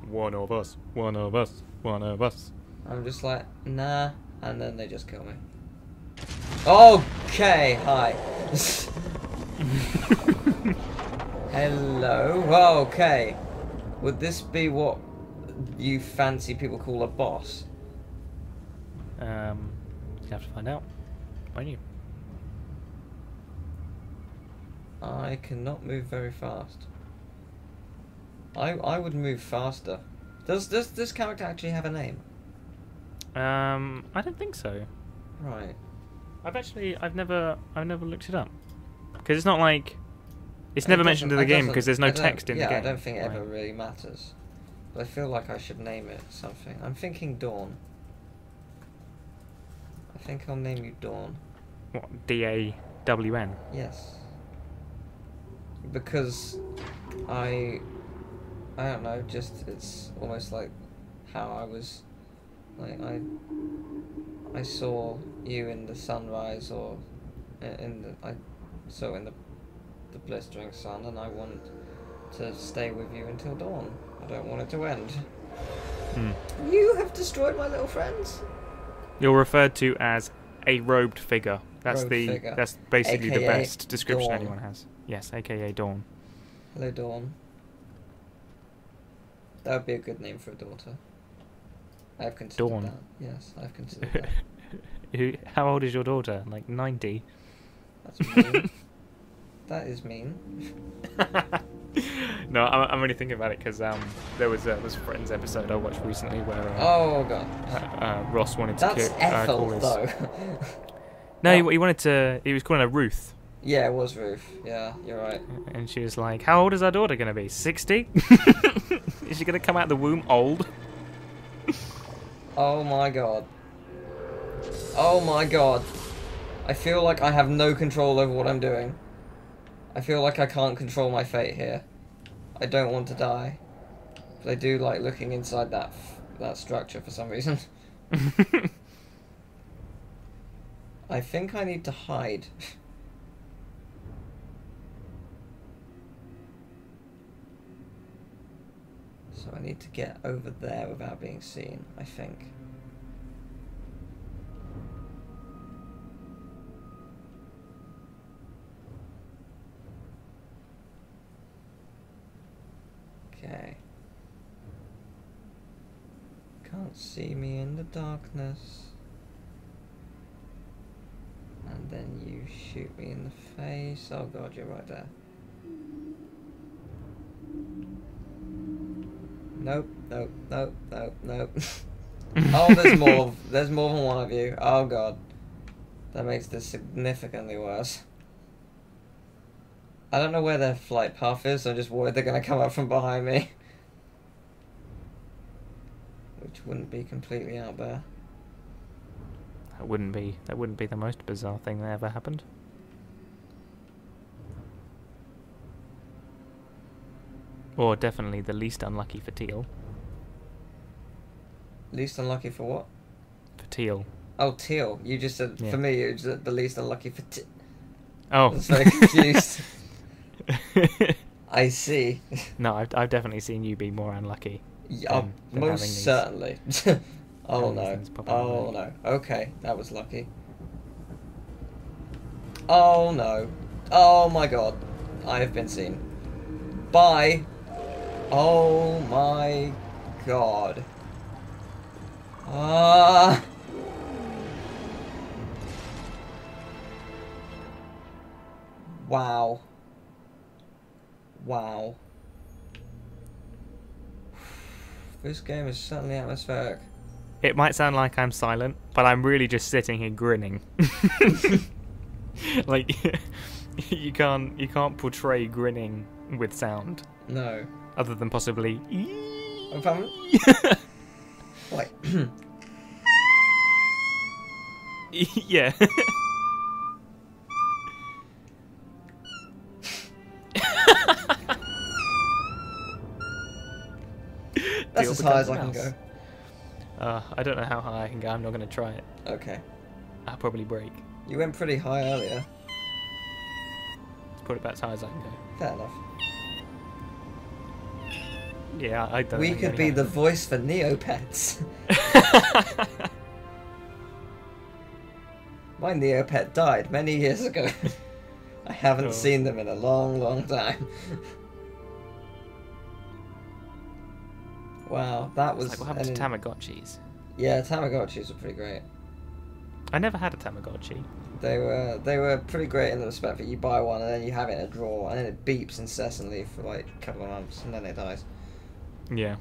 One of us. One of us. One of us. I'm just like, nah. And then they just kill me. Okay, hi. Hello. Okay. Would this be what you fancy people call a boss? You have to find out, won't you? I cannot move very fast. I would move faster. Does this character actually have a name? I don't think so. Right. I've never looked it up because it's not like it's never mentioned in the game because there's no text in the game. Yeah, I don't think it ever really matters. But I feel like I should name it something. I'm thinking Dawn. I think I'll name you Dawn. What, D-A-W-N? Yes. Because I don't know, just it's almost like how I was like I saw you in the sunrise or I saw in the blistering sun, and I want to stay with you until dawn. I don't want it to end. You have destroyed my little friends. You're referred to as a robed figure. That's figure. That's basically AKA the best description Dawn. anyone has. Yes, aka Dawn. Hello, Dawn. That would be a good name for a daughter. I've considered Dawn. that. Yes, I've considered that. How old is your daughter? Like 90? That's mean. That is mean. No, I'm only thinking about it because there was a Friends episode I watched recently where oh god, Ross wanted that's to Ethel call his... though. No, he wanted to. He was calling her Ruth. Yeah, it was Ruth. Yeah, you're right. And she was like, "How old is our daughter going to be? 60? Is she going to come out the womb old?" Oh my god. Oh my god. I feel like I have no control over what I'm doing. I feel like I can't control my fate here. I don't want to die. But I do like looking inside that structure for some reason. I think I need to hide. So I need to get over there without being seen, I think. Okay. Can't see me in the darkness. And then you shoot me in the face. Oh god, you're right there. Nope, nope, nope, nope, nope. Oh, there's more than one of you. Oh god. That makes this significantly worse. I don't know where their flight path is, so I'm just worried they're gonna come up from behind me. Which wouldn't be completely out there. That wouldn't be the most bizarre thing that ever happened. Or definitely the least unlucky for Teal. Least unlucky for what? For Teal. Oh, Teal. You just said, Yeah. for me, it was the least unlucky for Oh. I was very confused. I see. No, I've definitely seen you be more unlucky. Yeah, than most certainly. Oh having no. these things pop out Oh of no. Okay, that was lucky. Oh no. Oh my god. I have been seen. Bye. Oh my god. Ah. Wow. Wow. This game is certainly atmospheric. It might sound like I'm silent, but I'm really just sitting here grinning. Like, you can't portray grinning with sound. No. Other than possibly. Like. Yeah. That's as high as I can go. I don't know how high I can go. I'm not going to try it. Okay. I'll probably break. You went pretty high earlier. It's probably about as high as I can go. Fair enough. Yeah, I don't. We could be the voice for Neopets. My Neopet died many years ago. I haven't seen them in a long, long time. Wow, that was... It's like, what happened to Tamagotchis? Yeah, Tamagotchis were pretty great. I never had a Tamagotchi. They were pretty great in the respect that you buy one and then you have it in a drawer and then it beeps incessantly for like a couple of months and then it dies. Yeah.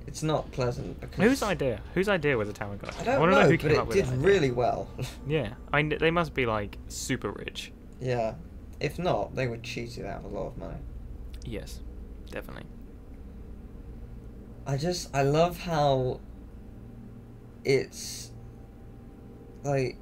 It's not pleasant because... Whose idea? Whose idea was a Tamagotchi? I don't wanna know, who but came it up with did that idea. really well. Yeah, they must be like super rich. Yeah. If not, they would cheat it out of a lot of money. Yes, definitely. I love how it's like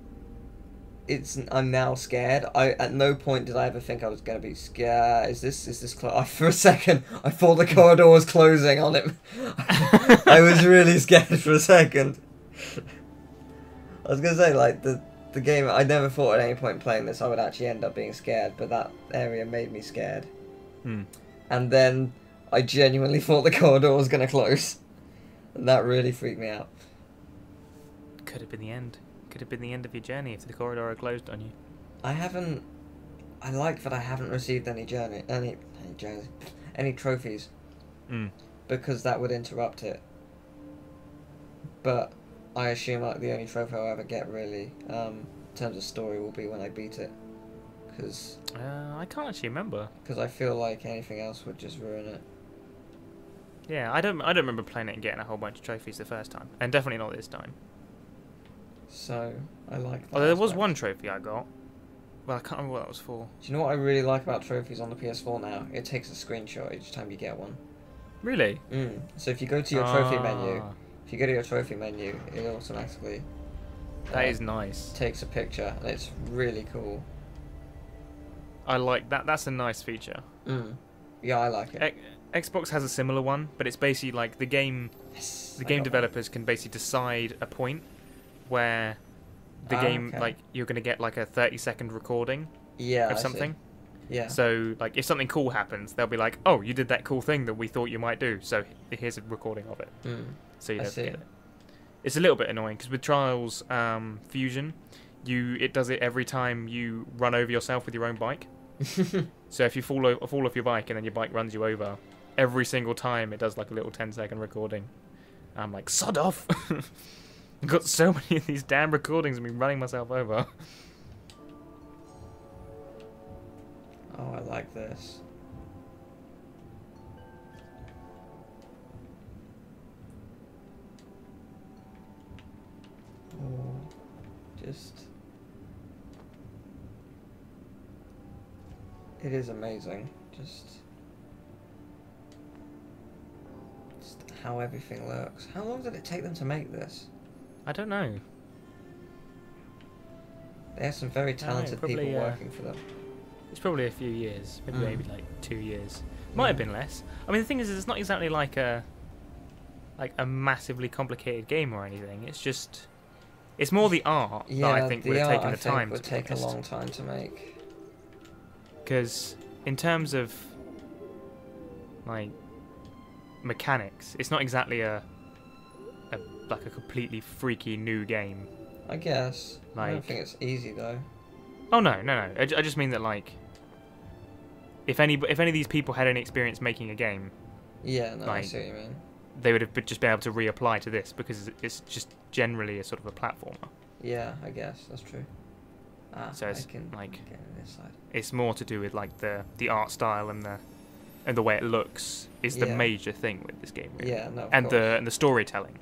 I'm now scared. At no point did I ever think I was gonna be scared. Is this for a second I thought the corridor was closing on him. I was really scared for a second. I was gonna say like the game, I never thought at any point playing this I would actually end up being scared, but that area made me scared. And then I genuinely thought the corridor was gonna close. And that really freaked me out. Could have been the end. Could have been the end of your journey if the corridor had closed on you. I like that I haven't received any trophies. Because that would interrupt it. But I assume like the only trophy I'll ever get really, in terms of story, will be when I beat it. Because I can't actually remember. Because I feel like anything else would just ruin it. Yeah, I don't remember playing it and getting a whole bunch of trophies the first time, and definitely not this time. So I like that. Although there was one trophy I got. Well, I can't remember what that was for. Do you know what I really like about trophies on the PS4 now? It takes a screenshot each time you get one. Really? So if you go to your trophy menu, it automatically that is nice. Takes a picture, and it's really cool. I like that. That's a nice feature. Yeah, I like it. Xbox has a similar one, but it's basically like the game. Yes, the game developers can basically decide a point where the game, like, you're going to get like a 30-second recording of something. Yeah. So, like, if something cool happens, they'll be like, "Oh, you did that cool thing that we thought you might do, so here's a recording of it." So you don't forget it. It's a little bit annoying because with Trials Fusion, it does it every time you run over yourself with your own bike. So if you fall off your bike and then your bike runs you over, every single time it does like a little 10-second recording. I'm like, sod off! I've got so many of these damn recordings of me running myself over. Oh, I like this. Oh, just... It is amazing, just how everything looks. How long did it take them to make this? I don't know. They have some very talented people working for them. It's probably a few years, maybe like 2 years. Might have been less. I mean, the thing is, it's not exactly like a massively complicated game or anything. It's just, it's more the art that I think would have taken the time. Would take a long time to make. Because in terms of like mechanics, it's not exactly a completely freaky new game. I guess. Like, I don't think it's easy though. Oh no. I just mean that, like, if any of these people had any experience making a game, yeah, no, like, I see what you mean. They would have just been able to reapply to this because it's just generally a sort of a platformer. Yeah, I guess that's true. So it's I can like get on this side. it's more to do with like the art style and the way it looks is the Yeah. major thing with this game, really. Yeah, no, of and course. the storytelling,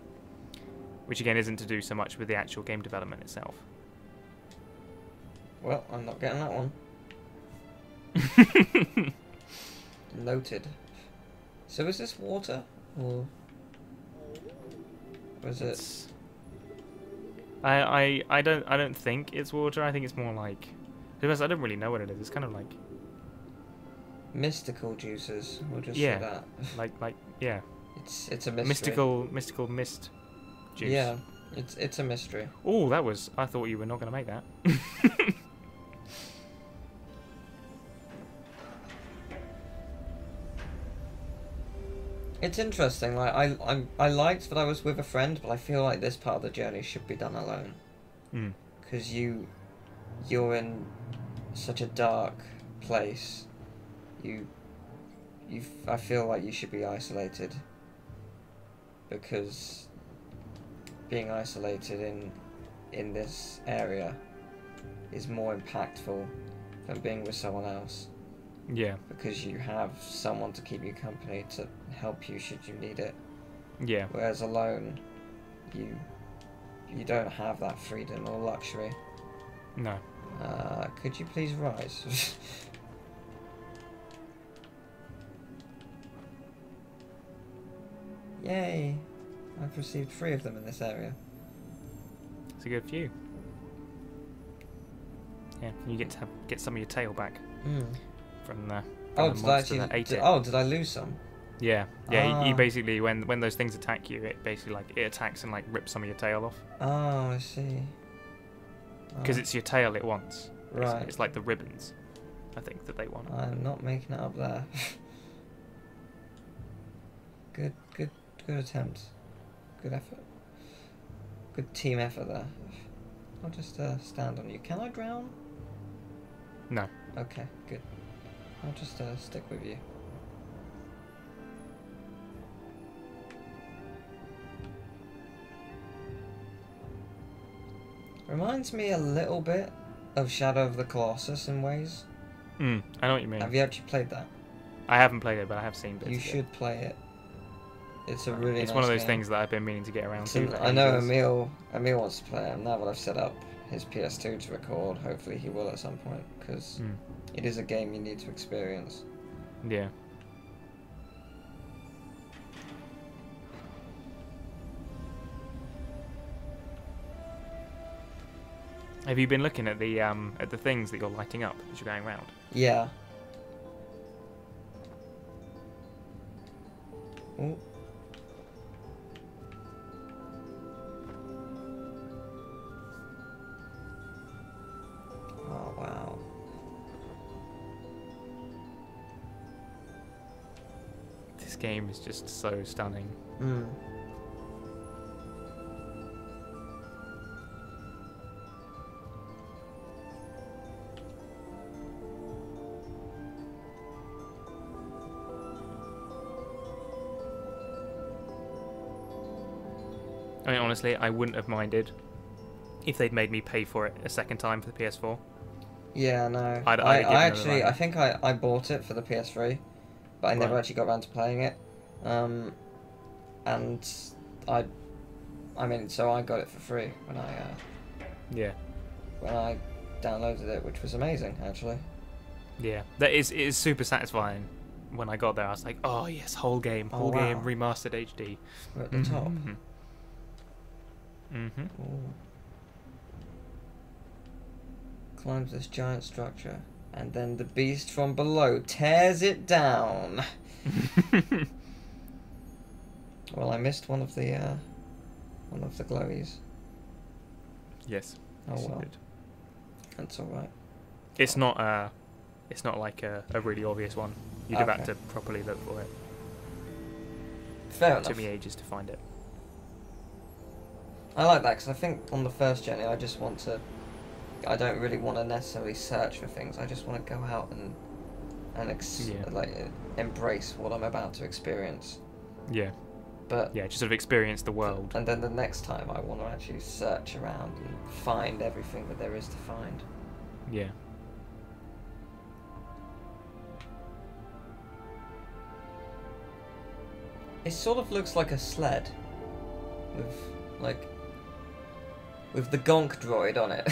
which again isn't to do so much with the actual game development itself. Well, I'm not getting that one. Noted. So is this water? Or is it... It's- I don't think it's water. I think it's more like, because I don't really know what it is. It's kind of like mystical juices? We'll just Yeah. say that. like yeah, It's a mystery. mystical mist juice. Yeah, it's a mystery. Oh, that was. I thought you were not going to make that. It's interesting. Like I liked that I was with a friend, but I feel like this part of the journey should be done alone. Mm. Because you're in such a dark place. I feel like you should be isolated. Because being isolated in this area is more impactful than being with someone else. Yeah. Because you have someone to keep you company to help you should you need it. Yeah. Whereas alone, you don't have that freedom or luxury. No. Could you please rise? Yay! I've received 3 of them in this area. It's a good few. Yeah, you get to get some of your tail back from the Oh, the did I monster that actually? ate it. Oh, did I lose some? Yeah, yeah. You Ah. basically when those things attack you, it basically like it attacks and like rips some of your tail off Oh, I see. because it's your tail it wants. right. It's like the ribbons, I think that they want. I'm not making it up there. Good attempt. Good effort. Good team effort there. I'll just stand on you. Can I drown? No. Okay, good. I'll just stick with you. Reminds me a little bit of Shadow of the Colossus in ways. I know what you mean. Have you actually played that? I haven't played it, but I have seen bits. You of it. should play it. It's a really It's nice one of those game. things that I've been meaning to get around to. for I know ages. Emil wants to play it. Now that I've set up his PS2 to record, hopefully he will at some point, because it is a game you need to experience. Yeah. Have you been looking at the things that you're lighting up as you're going around? Yeah. Ooh. Oh wow. This game is just so stunning. I mean, honestly, I wouldn't have minded if they'd made me pay for it a second time for the PS4. Yeah, no. I'd I give them the actually, money. I think I bought it for the PS3, but I never Right. actually got around to playing it. And I mean, so I got it for free Yeah, when I downloaded it, which was amazing, actually. yeah. That is it is super satisfying. When I got there, I was like, "Oh yes, whole game Oh, game wow. remastered HD." We're at the top. Ooh. Climbs this giant structure, and then the beast from below tears it down. Well, I missed one of the glowies. Yes. Oh yes, you well, did. that's all right. It's not like a really obvious one. You'd have had Okay. to properly look for it. Fair It took enough. me ages to find it. I like that because I think on the first journey, I don't really want to necessarily search for things. I just want to go out and Yeah. embrace what I'm about to experience. Yeah. But Yeah, just sort of experience the world. and then the next time, I want to actually search around and find everything that there is to find. Yeah. It sort of looks like a sled with like with the gonk droid on it.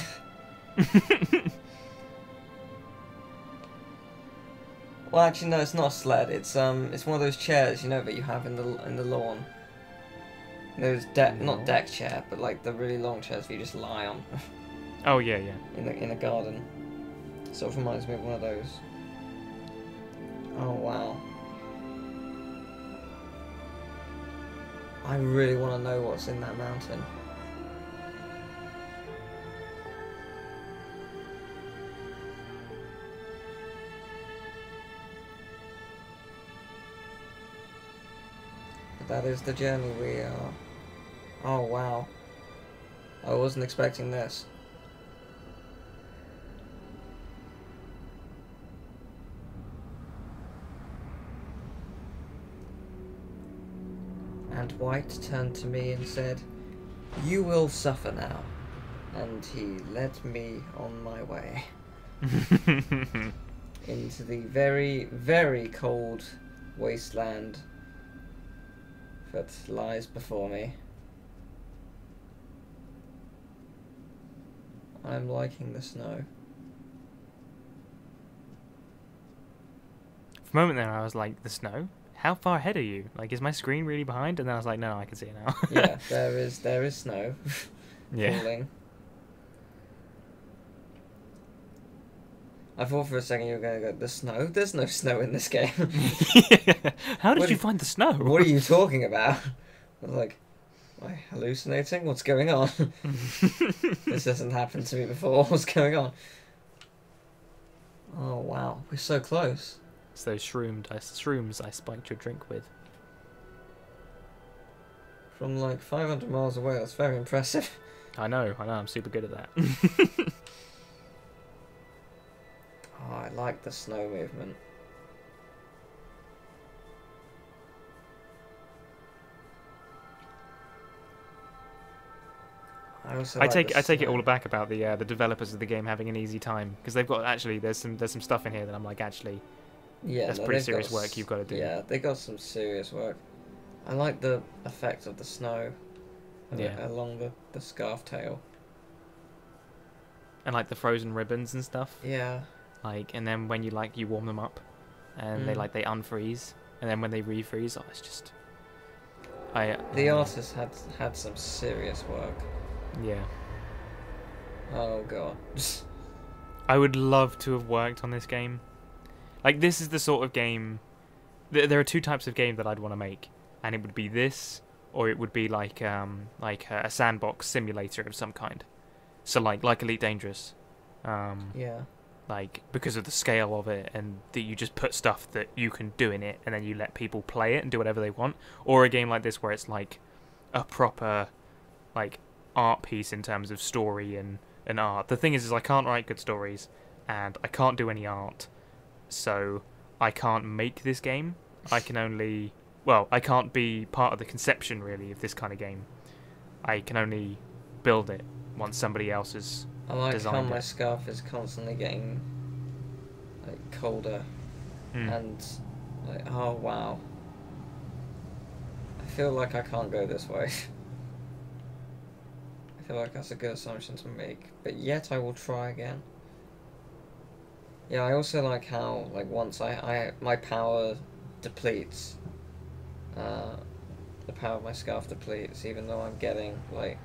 Well, actually, no, it's not a sled. It's one of those chairs, you know, that you have in the lawn. Those not deck chair, but like the really long chairs that you just lie on. Oh yeah, yeah. In a garden. Sort of reminds me of one of those. Oh wow. I really want to know what's in that mountain. But that is the journey we are. Oh wow. I wasn't expecting this. And White turned to me and said, "You will suffer now." And he led me on my way. Into the very, very cold wasteland that lies before me. I'm liking the snow. For a moment there, I was like, the snow? How far ahead are you? Like, is my screen really behind? And then I was like, no, I can see it now. Yeah, there is snow falling. I thought for a second you were going to go, the snow? There's no snow in this game. How did you find the snow? What are you talking about? I was like, am I hallucinating? What's going on? This hasn't happened to me before. What's going on? Oh, wow. We're so close. It's those shrooms I spiked your drink with. From like 500 miles away, that's very impressive. I know, I'm super good at that. Oh, I like the snow movement. I take it all back about the developers of the game having an easy time, because they've got there's some stuff in here that I'm like, actually, yeah, that's pretty serious work you've got to do. Yeah, they got some serious work. I like the effect of the snow along the scarf tail. And like the frozen ribbons and stuff. Yeah. Like, and then when you warm them up, and they unfreeze, and then when they refreeze, oh, it's just. The artist had some serious work. Yeah. Oh god. I would love to have worked on this game. Like, this is the sort of game. There are two types of game that I'd want to make, and it would be this, or it would be like a sandbox simulator of some kind. So like Elite Dangerous. Yeah. Like, because of the scale of it, and that you just put stuff that you can do in it, and then you let people play it and do whatever they want. Or a game like this where it's like a proper like art piece in terms of story and art. The thing is I can't write good stories, and I can't do any art, so I can't make this game. I can only, well, I can't be part of the conception really of this kind of game. I can only build it once somebody else has I like designed how it. my scarf is constantly getting like colder, and like, oh wow. I feel like I can't go this way. I feel like that's a good assumption to make, but yet I will try again. Yeah, I also like how like once my power depletes, the power of my scarf depletes, even though I'm getting like.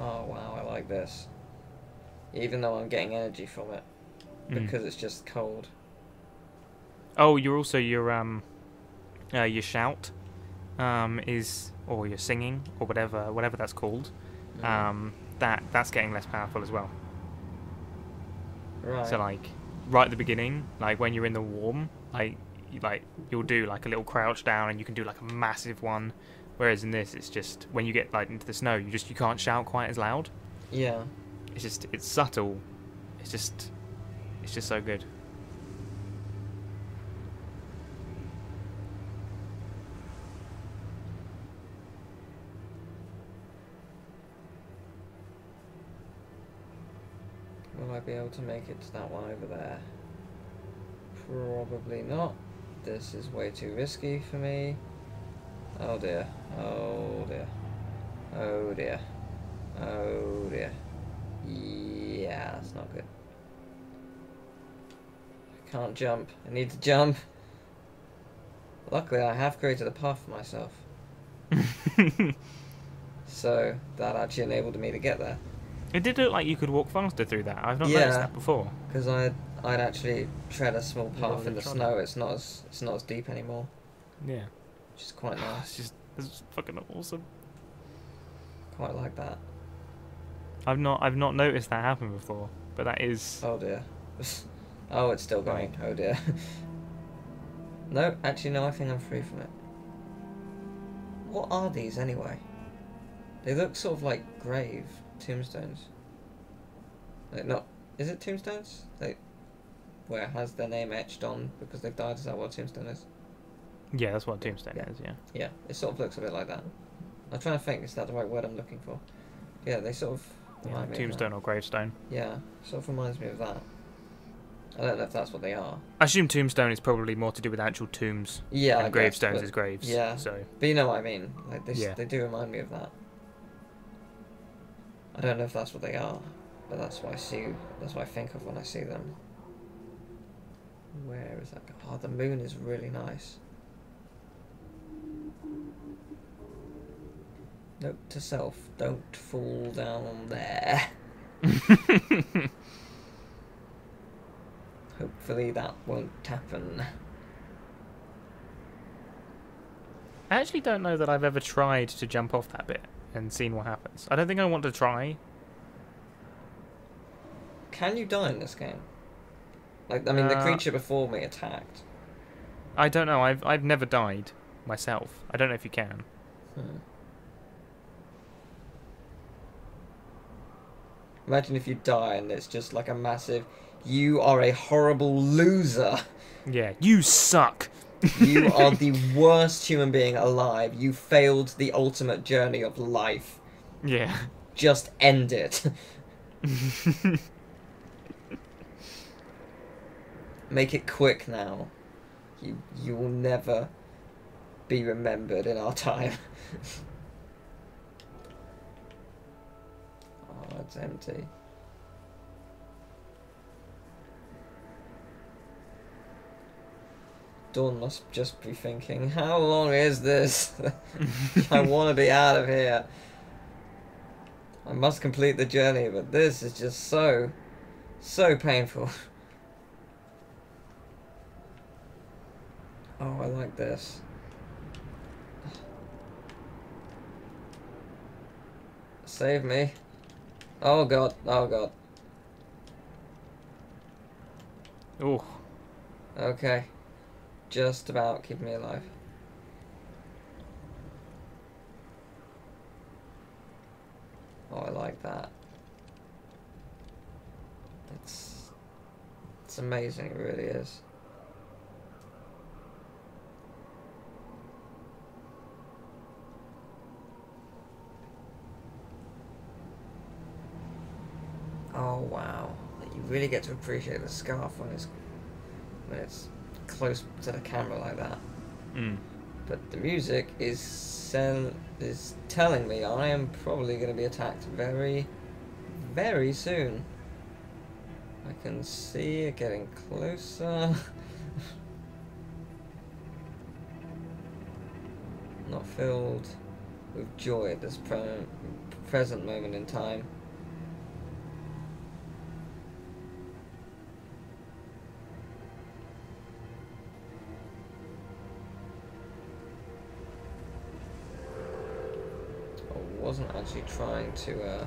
Oh wow, I like this. Even though I'm getting energy from it, because it's just cold. Oh, you're also your shout, is, or your singing or whatever that's called. That's getting less powerful as well. Right. So like right at the beginning, like when you're in the warm, you'll do like a little crouch down, and you can do like a massive one. Whereas in this, it's just when you get like into the snow, you can't shout quite as loud. Yeah. It's subtle. It's just so good. I be able to make it to that one over there? Probably not. This is way too risky for me. Oh dear. Oh dear. Oh dear. Oh dear. Yeah, that's not good. I can't jump. I need to jump. Luckily, I have created a path for myself. So, that actually enabled me to get there. It did look like you could walk faster through that. I've not noticed that before. Because I'd actually tread a small path in the snow. It's not as deep anymore. Yeah. Which is quite nice. It's fucking awesome. Quite like that. I've not noticed that happen before, but that is. Oh dear. Oh, it's still going. Oh dear. No, actually no. I think I'm free from it. What are these anyway? They look sort of like grave tombstones. Like not. Is it tombstones? Like where it has their name etched on because they've died. Is that what a tombstone is? Yeah, that's what a tombstone is. Yeah. Yeah, it sort of looks a bit like that. I'm trying to think. Is that the right word I'm looking for? Yeah, they sort of. Yeah, tombstone or gravestone. Yeah, sort of reminds me of that. I don't know if that's what they are. I assume tombstone is probably more to do with actual tombs. Yeah, and I gravestones guess, is graves. Yeah, so. But you know what I mean. Like they do remind me of that. I don't know if that's what they are, but that's what I see. That's what I think of when I see them. Where is that? Oh, the moon is really nice. Note to self: don't fall down there. Hopefully that won't happen. I actually don't know that I've ever tried to jump off that bit and seen what happens. I don't think I want to try. Can you die in this game? Like, I mean, the creature before me attacked. I don't know. I've never died myself. I don't know if you can. Imagine if you die and it's just like a massive, you are a horrible loser. Yeah, you suck. You are the worst human being alive. You failed the ultimate journey of life. Yeah. Just end it. Make it quick now. You will never be remembered in our time. Oh, it's empty. Dawn must just be thinking, how long is this? I want to be out of here. I must complete the journey, but this is just so painful. Oh, I like this. Save me. Oh god, oh god. Oh. Okay. Just about keep me alive. Oh, I like that. It's amazing, it really is. Oh wow. You really get to appreciate the scarf when it's close to the camera like that. But the music is telling me I am probably going to be attacked very, very soon. I can see it getting closer. Not filled with joy at this present moment in time. Wasn't actually trying to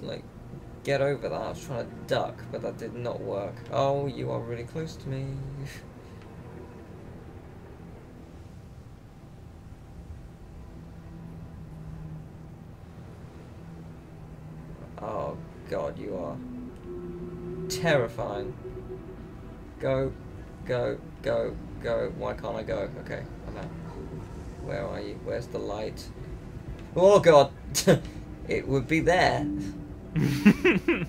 like get over that. I was trying to duck, but that did not work. Oh, you are really close to me. Oh god, you are terrifying. Go, go, go, go. Why can't I go? Okay, I'm out. Where are you? Where's the light? Oh god! it would be there. Right,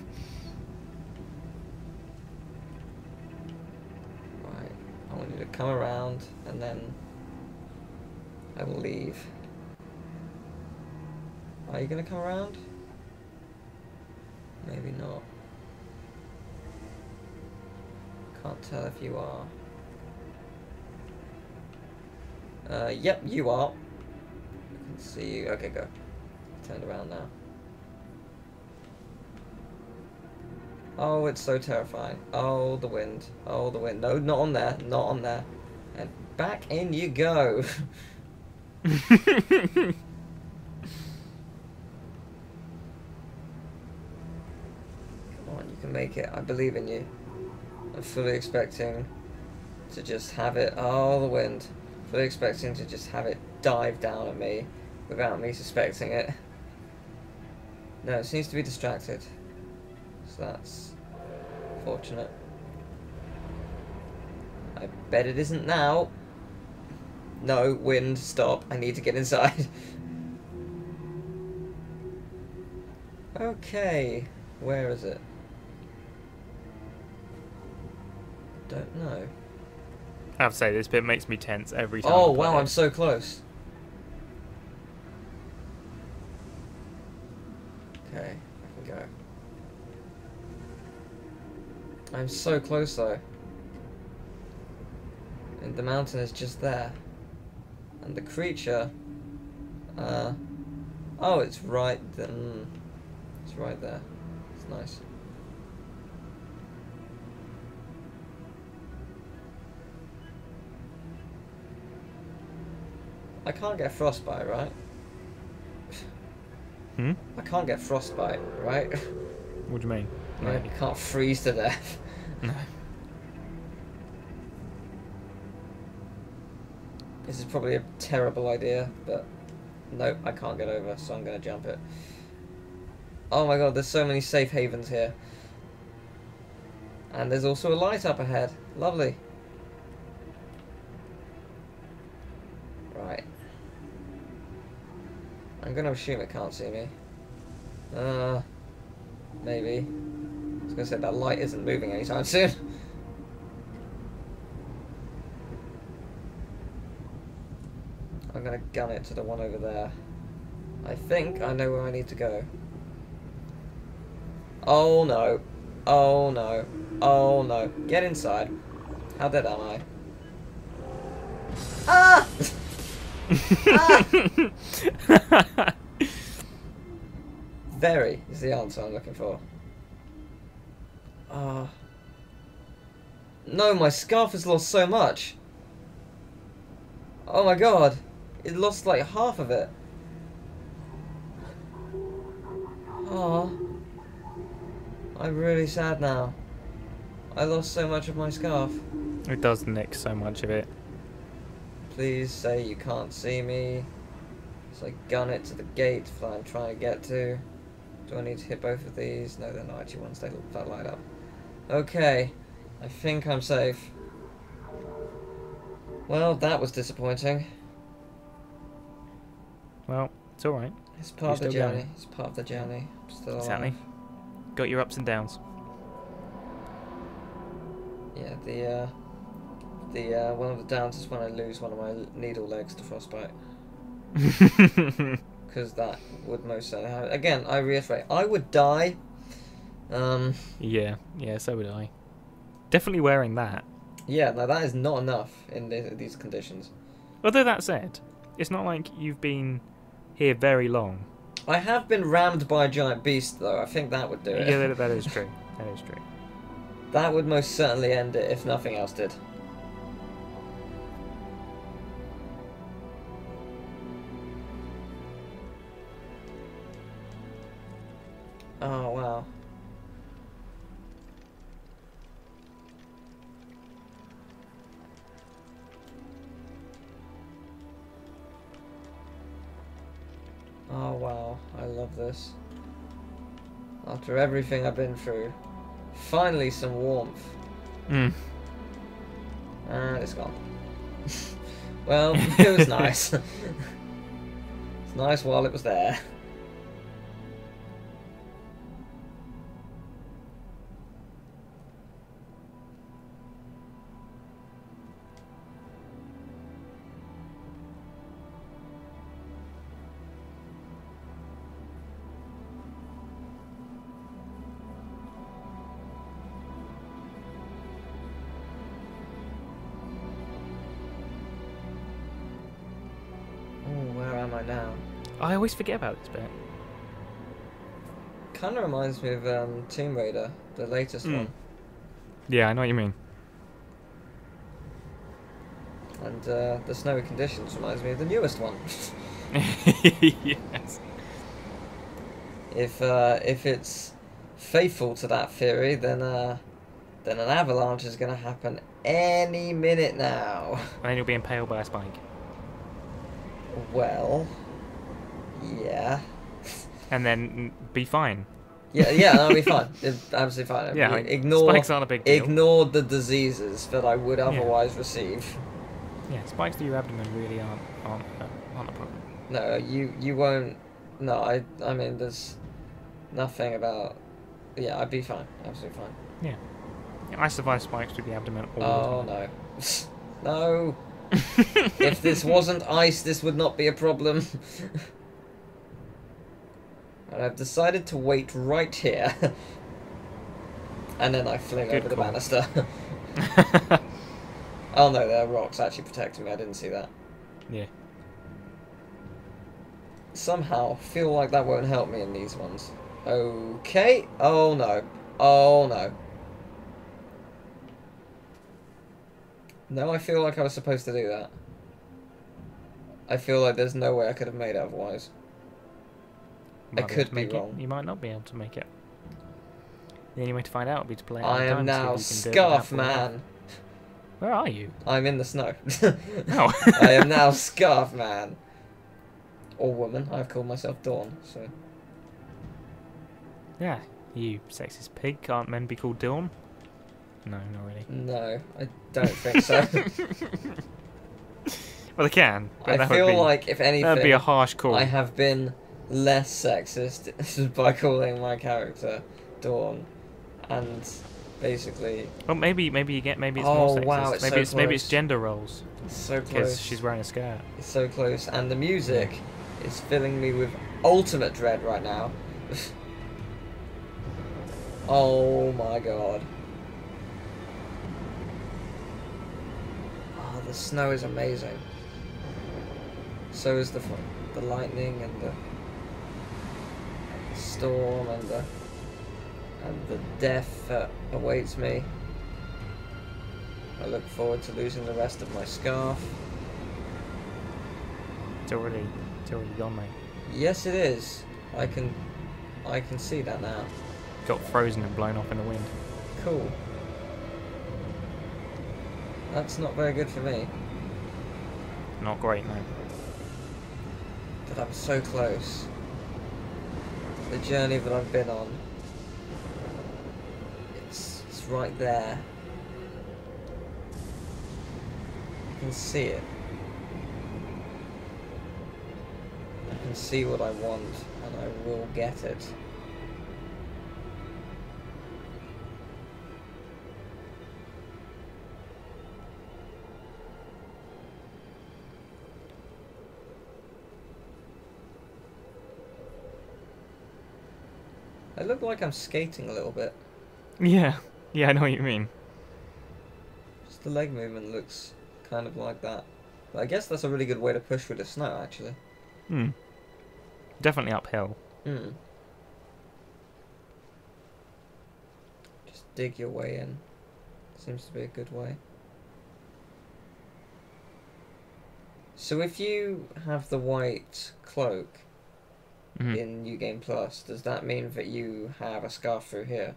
I want you to come around and then I will leave. Are you gonna come around? Maybe not. Can't tell if you are. Yep, you are. I can see you. Okay, go. Turned around now. Oh, it's so terrifying. Oh, the wind. Oh, the wind. No, not on there. Not on there. And back in you go. Come on, you can make it. I believe in you. I'm fully expecting to just have it. Oh, the wind. Fully expecting to just have it dive down at me without me suspecting it. No, it seems to be distracted. So that's fortunate. I bet it isn't now. No, wind, stop. I need to get inside. Okay, where is it? Don't know. I have to say, this bit makes me tense every time. Oh, wow, I'm so close. Okay, I can go. I'm so close, though. And the mountain is just there. And the creature... oh, it's right there. It's right there. It's nice. I can't get frostbite, right? Hmm? I can't get frostbite, right? What do you mean? No, you can't freeze to death. No. This is probably a terrible idea, but no, I can't get over, so I'm going to jump it. Oh my god, there's so many safe havens here. And there's also a light up ahead. Lovely. Right. I'm going to assume it can't see me. Maybe. I was going to say that light isn't moving anytime soon. I'm going to gun it to the one over there. I think I know where I need to go. Oh no. Oh no. Oh no. Get inside. How dead am I? Ah! Ah! Very is the answer I'm looking for. No, my scarf has lost so much. Oh my god. It lost like half of it. Oh. I'm really sad now. I lost so much of my scarf. It does nick so much of it. Please say you can't see me. So I gun it to the gate that I'm trying to get to. Do I need to hit both of these? No, they're not actually ones. They light up. Okay. I think I'm safe. Well, that was disappointing. Well, it's alright. It's part of the journey. It's part of the journey. I'm still alive. Exactly. Got your ups and downs. Yeah, the one of the downs is when I lose one of my needle legs to frostbite. Because that would most certainly happen. Again, I reiterate, I would die. Yeah, so would I. Definitely wearing that. Yeah, no, that is not enough in these conditions. Although that said, it's not like you've been here very long. I have been rammed by a giant beast, though. I think that would do it. Yeah, that is true. That is true. That would most certainly end it if nothing else did. Oh, wow. Oh, wow. I love this. After everything I've been through, finally some warmth. Mm. And it's gone. Well, it was nice. It's nice while it was there. right now. I always forget about this bit. Kind of reminds me of Tomb Raider, the latest one. Yeah, I know what you mean. And the snowy conditions reminds me of the newest one. Yes. If it's faithful to that theory, then an avalanche is going to happen any minute now. And then you'll be impaled by a spike. Well, yeah. And then be fine. Yeah, that'll be fine. It's absolutely fine. Yeah, Ignore spikes aren't a big deal. Ignore the diseases that I would otherwise receive. Yeah, spikes through your abdomen really aren't a problem. No, you won't. No, I mean, there's nothing about. Yeah, I'd be fine. Absolutely fine. Yeah. I survive spikes through the abdomen all the time. No. No. If this wasn't ice, this would not be a problem. And I've decided to wait right here. And then I fling over the banister. Oh no, there are rocks actually protecting me. I didn't see that. Yeah. Somehow, feel like that won't help me in these ones. Okay. Oh no. Oh no. No, I feel like I was supposed to do that. I feel like there's no way I could have made it otherwise. I could be wrong. You might not be able to make it. The only way to find out would be to play it. I am now Scarf Man. Where are you? I'm in the snow. Oh. I am now Scarf Man. Or woman. I've called myself Dawn, so. Yeah, you sexist pig. Can't men be called Dawn? No, not really. No, I don't think so. Well, they can. But I feel like, if anything, that'd be a harsh call. I have been less sexist by calling my character Dawn, and basically. Well, maybe you get it's oh, more sexist. Wow, it's maybe so maybe it's close. gender roles. It's so close. Because she's wearing a skirt. It's so close, and the music is filling me with ultimate dread right now. Oh my god. Oh, the snow is amazing. So is the lightning and the storm and the death that awaits me. I look forward to losing the rest of my scarf. It's already gone, mate. Yes, it is. I can see that now. Got frozen and blown off in the wind. Cool. That's not very good for me. Not great, no. But I'm so close. The journey that I've been on. It's right there. I can see it. I can see what I want, and I will get it. I look like I'm skating a little bit. Yeah, I know what you mean. Just the leg movement looks kind of like that. But I guess that's a really good way to push through the snow, actually. Definitely uphill. Just dig your way in. Seems to be a good way. So if you have the white cloak in New Game Plus, does that mean that you have a scarf through here?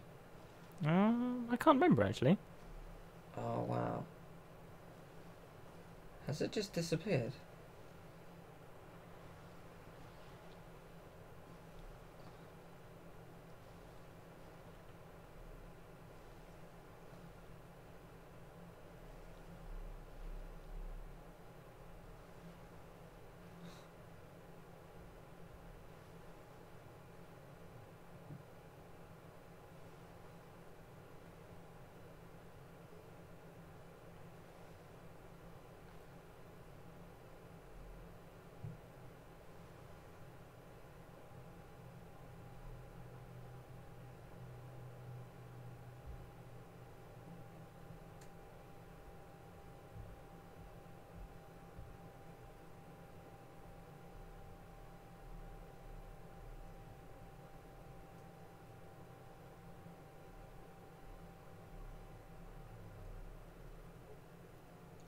I can't remember, actually. Oh, wow. Has it just disappeared?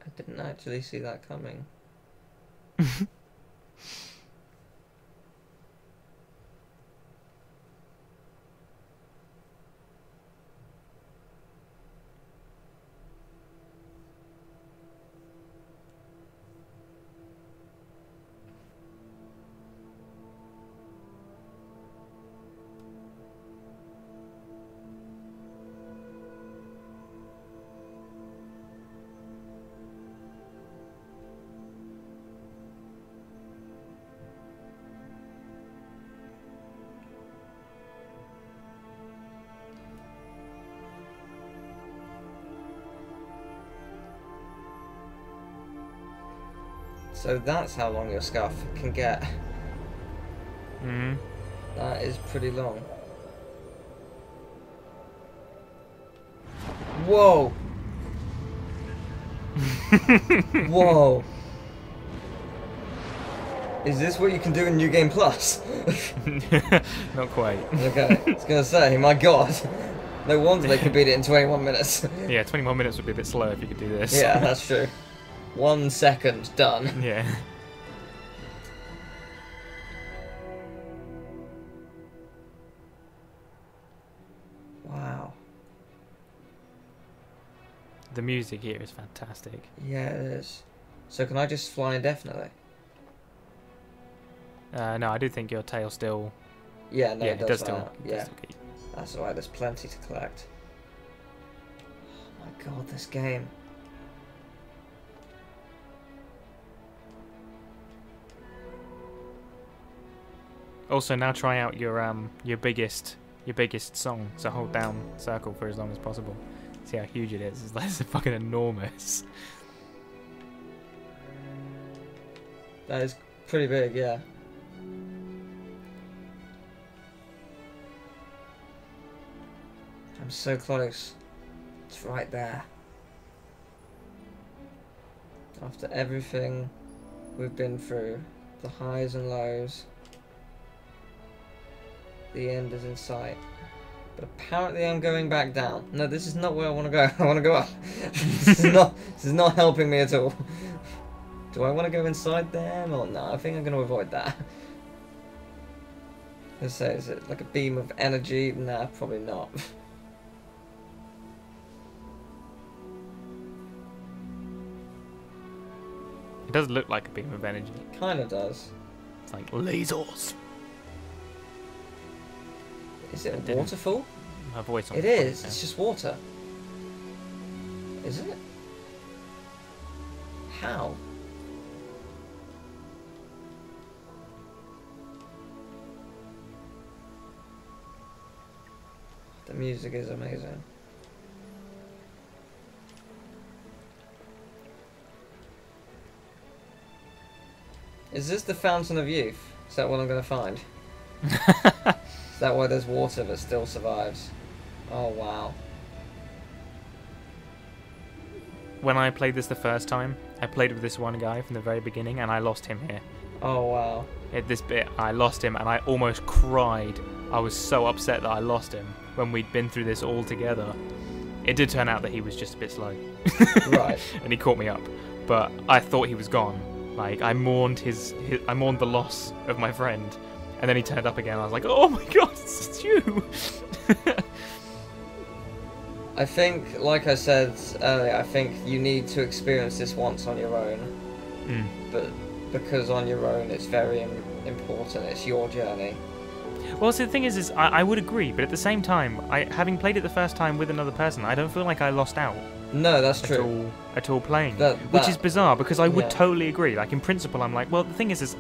I didn't actually see that coming. So that's how long your scarf can get. Mm. That is pretty long. Whoa! Whoa! Is this what you can do in New Game Plus? Not quite. Okay, I was gonna say, my god. No wonder they could beat it in 21 minutes. Yeah, 21 minutes would be a bit slow if you could do this. Yeah, that's true. 1 second, done. Yeah. Wow. The music here is fantastic. Yeah, it is. So can I just fly indefinitely? No, I do think your tail still... Yeah, no, yeah, it does still... that. it Yeah, does still keep. that's alright, there's plenty to collect. Oh my god, this game. Also, now try out your biggest song. So hold down circle for as long as possible. See how huge it is. It's fucking enormous. That is pretty big, yeah. I'm so close. It's right there. After everything we've been through, the highs and lows, the end is in sight. But apparently I'm going back down. No, this is not where I want to go. I want to go up. This is not helping me at all. Do I want to go inside them or no? I think I'm going to avoid that. Let's say, is it like a beam of energy? Nah, probably not. It does look like a beam of energy. Kind of does. It's like lasers. Is it a waterfall? My voice on It is. It's just water. Isn't it? How? The music is amazing. Is this the Fountain of Youth? Is that what I'm going to find? Is that why there's water that still survives? Oh, wow. When I played this the first time, I played with this one guy from the very beginning, and I lost him here. Oh, wow. At this bit, I lost him, and I almost cried. I was so upset that I lost him when we'd been through this all together. It did turn out that he was just a bit slow. Right. And he caught me up. But I thought he was gone. Like, I mourned I mourned the loss of my friend. And then he turned up again. I was like, oh my god, it's you! I think, like I said earlier, I think you need to experience this once on your own. Mm. But because on your own it's very important, it's your journey. Well, so the thing is I would agree, but at the same time, having played it the first time with another person, I don't feel like I lost out. No, that's true. At all playing. That Which is bizarre, because I would yeah. totally agree. Like, in principle, I'm like, well, the thing is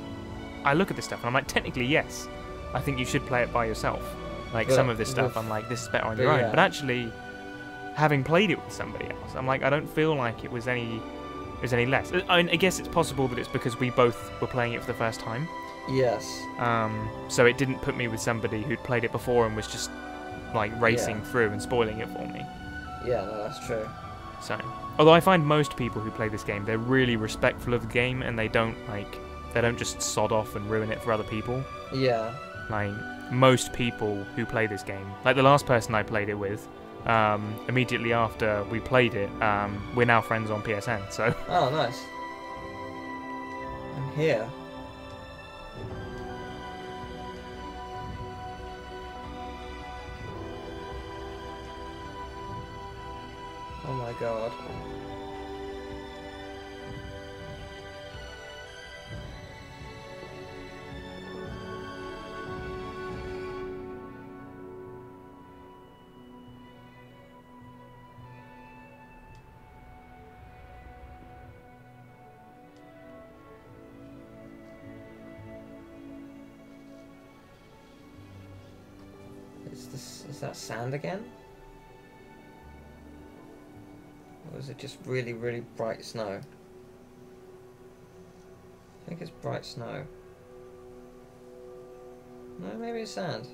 I look at this stuff and I'm like, technically, yes. I think you should play it by yourself. Like, some of this stuff, I'm like, this is better on your own. yeah. But actually, having played it with somebody else, I'm like, I don't feel like it was any less. I guess it's possible that it's because we both were playing it for the first time. Yes. So it didn't put me with somebody who'd played it before and was just, like, racing through and spoiling it for me. Yeah, no, that's true. So, although I find most people who play this game, they're really respectful of the game, and they don't just sod off and ruin it for other people. Yeah. Like, most people who play this game, like the last person I played it with, immediately after we played it. We're now friends on PSN, so... Oh, nice. I'm here. Oh my god. Is that sand again? Or is it just really, really bright snow? I think it's bright snow. No, maybe it's sand.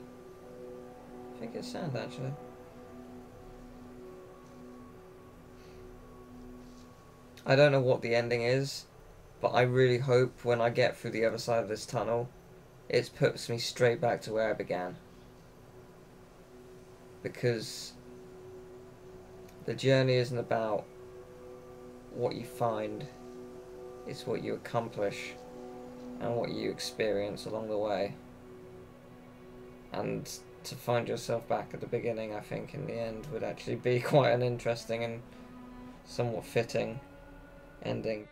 I think it's sand, actually. I don't know what the ending is, but I really hope when I get through the other side of this tunnel, it puts me straight back to where I began. Because the journey isn't about what you find, it's what you accomplish and what you experience along the way. And to find yourself back at the beginning, I think in the end would actually be quite an interesting and somewhat fitting ending.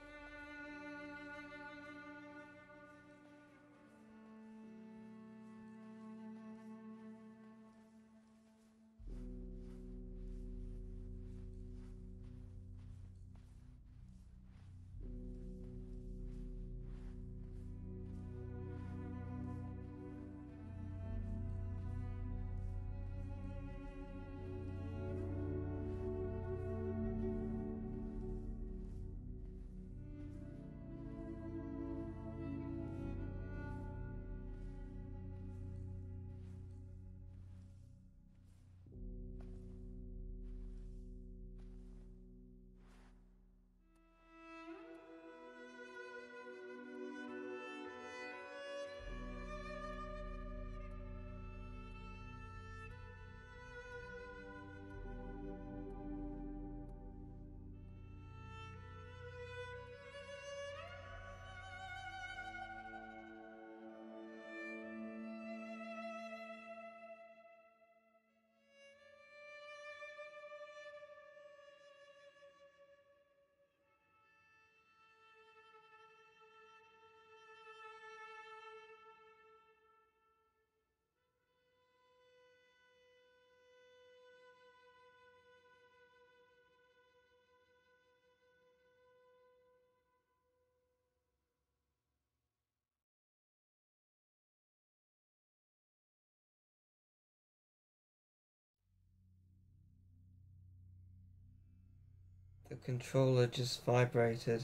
The controller just vibrated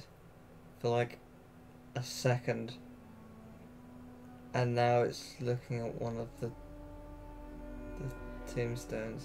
for like a second, and now it's looking at one of the tombstones.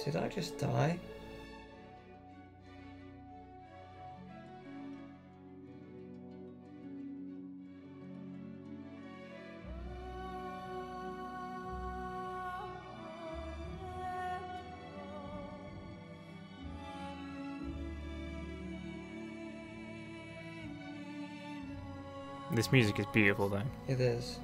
Did I just die? This music is beautiful, though. It is.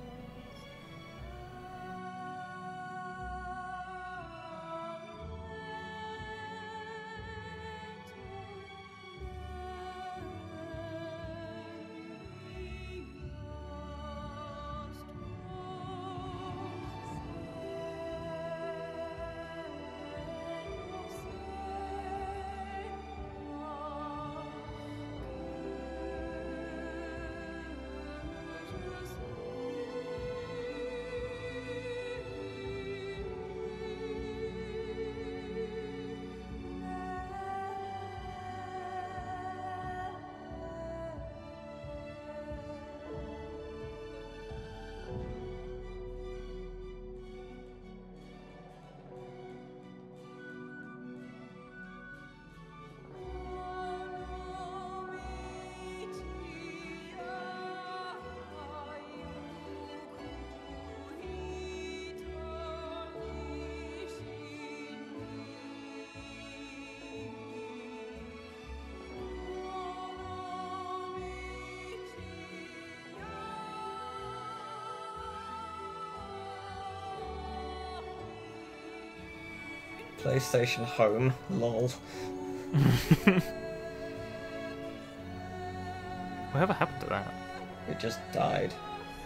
PlayStation Home, lol. Whatever happened to that? It just died.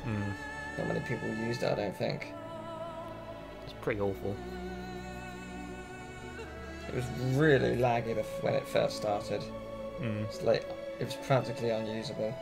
Mm. Not many people used it, I don't think. It's pretty awful. It was really laggy when it first started. Mm. It's like, it was practically unusable.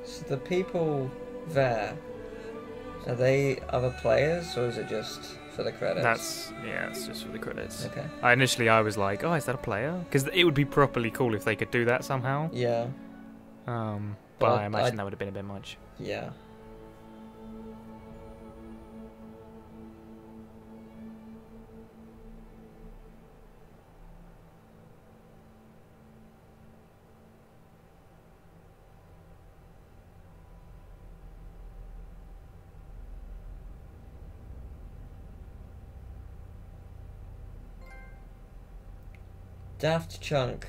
So the people there, are they other players, or is it just for the credits? It's just for the credits. Okay. Initially I was like, oh, is that a player? Because it would be properly cool if they could do that somehow. Yeah. But I imagine that would have been a bit much. Yeah. Daft Chunk,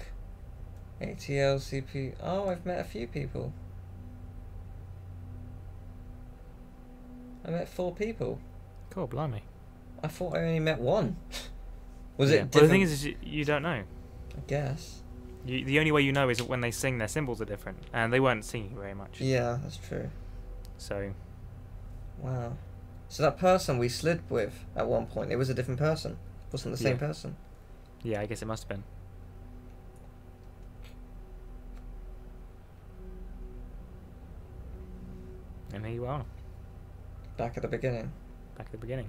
ATLCP. Oh, I've met a few people. I met 4 people. Cool, blimey. I thought I only met 1. Was yeah. it different? Well, the thing is you don't know. I guess. The only way you know is when they sing, their symbols are different, and they weren't singing very much. Yeah, that's true. So. Wow. So that person we slid with at one point, it was a different person. It wasn't the same person. Yeah, I guess it must have been. And here you are. Back at the beginning. Back at the beginning.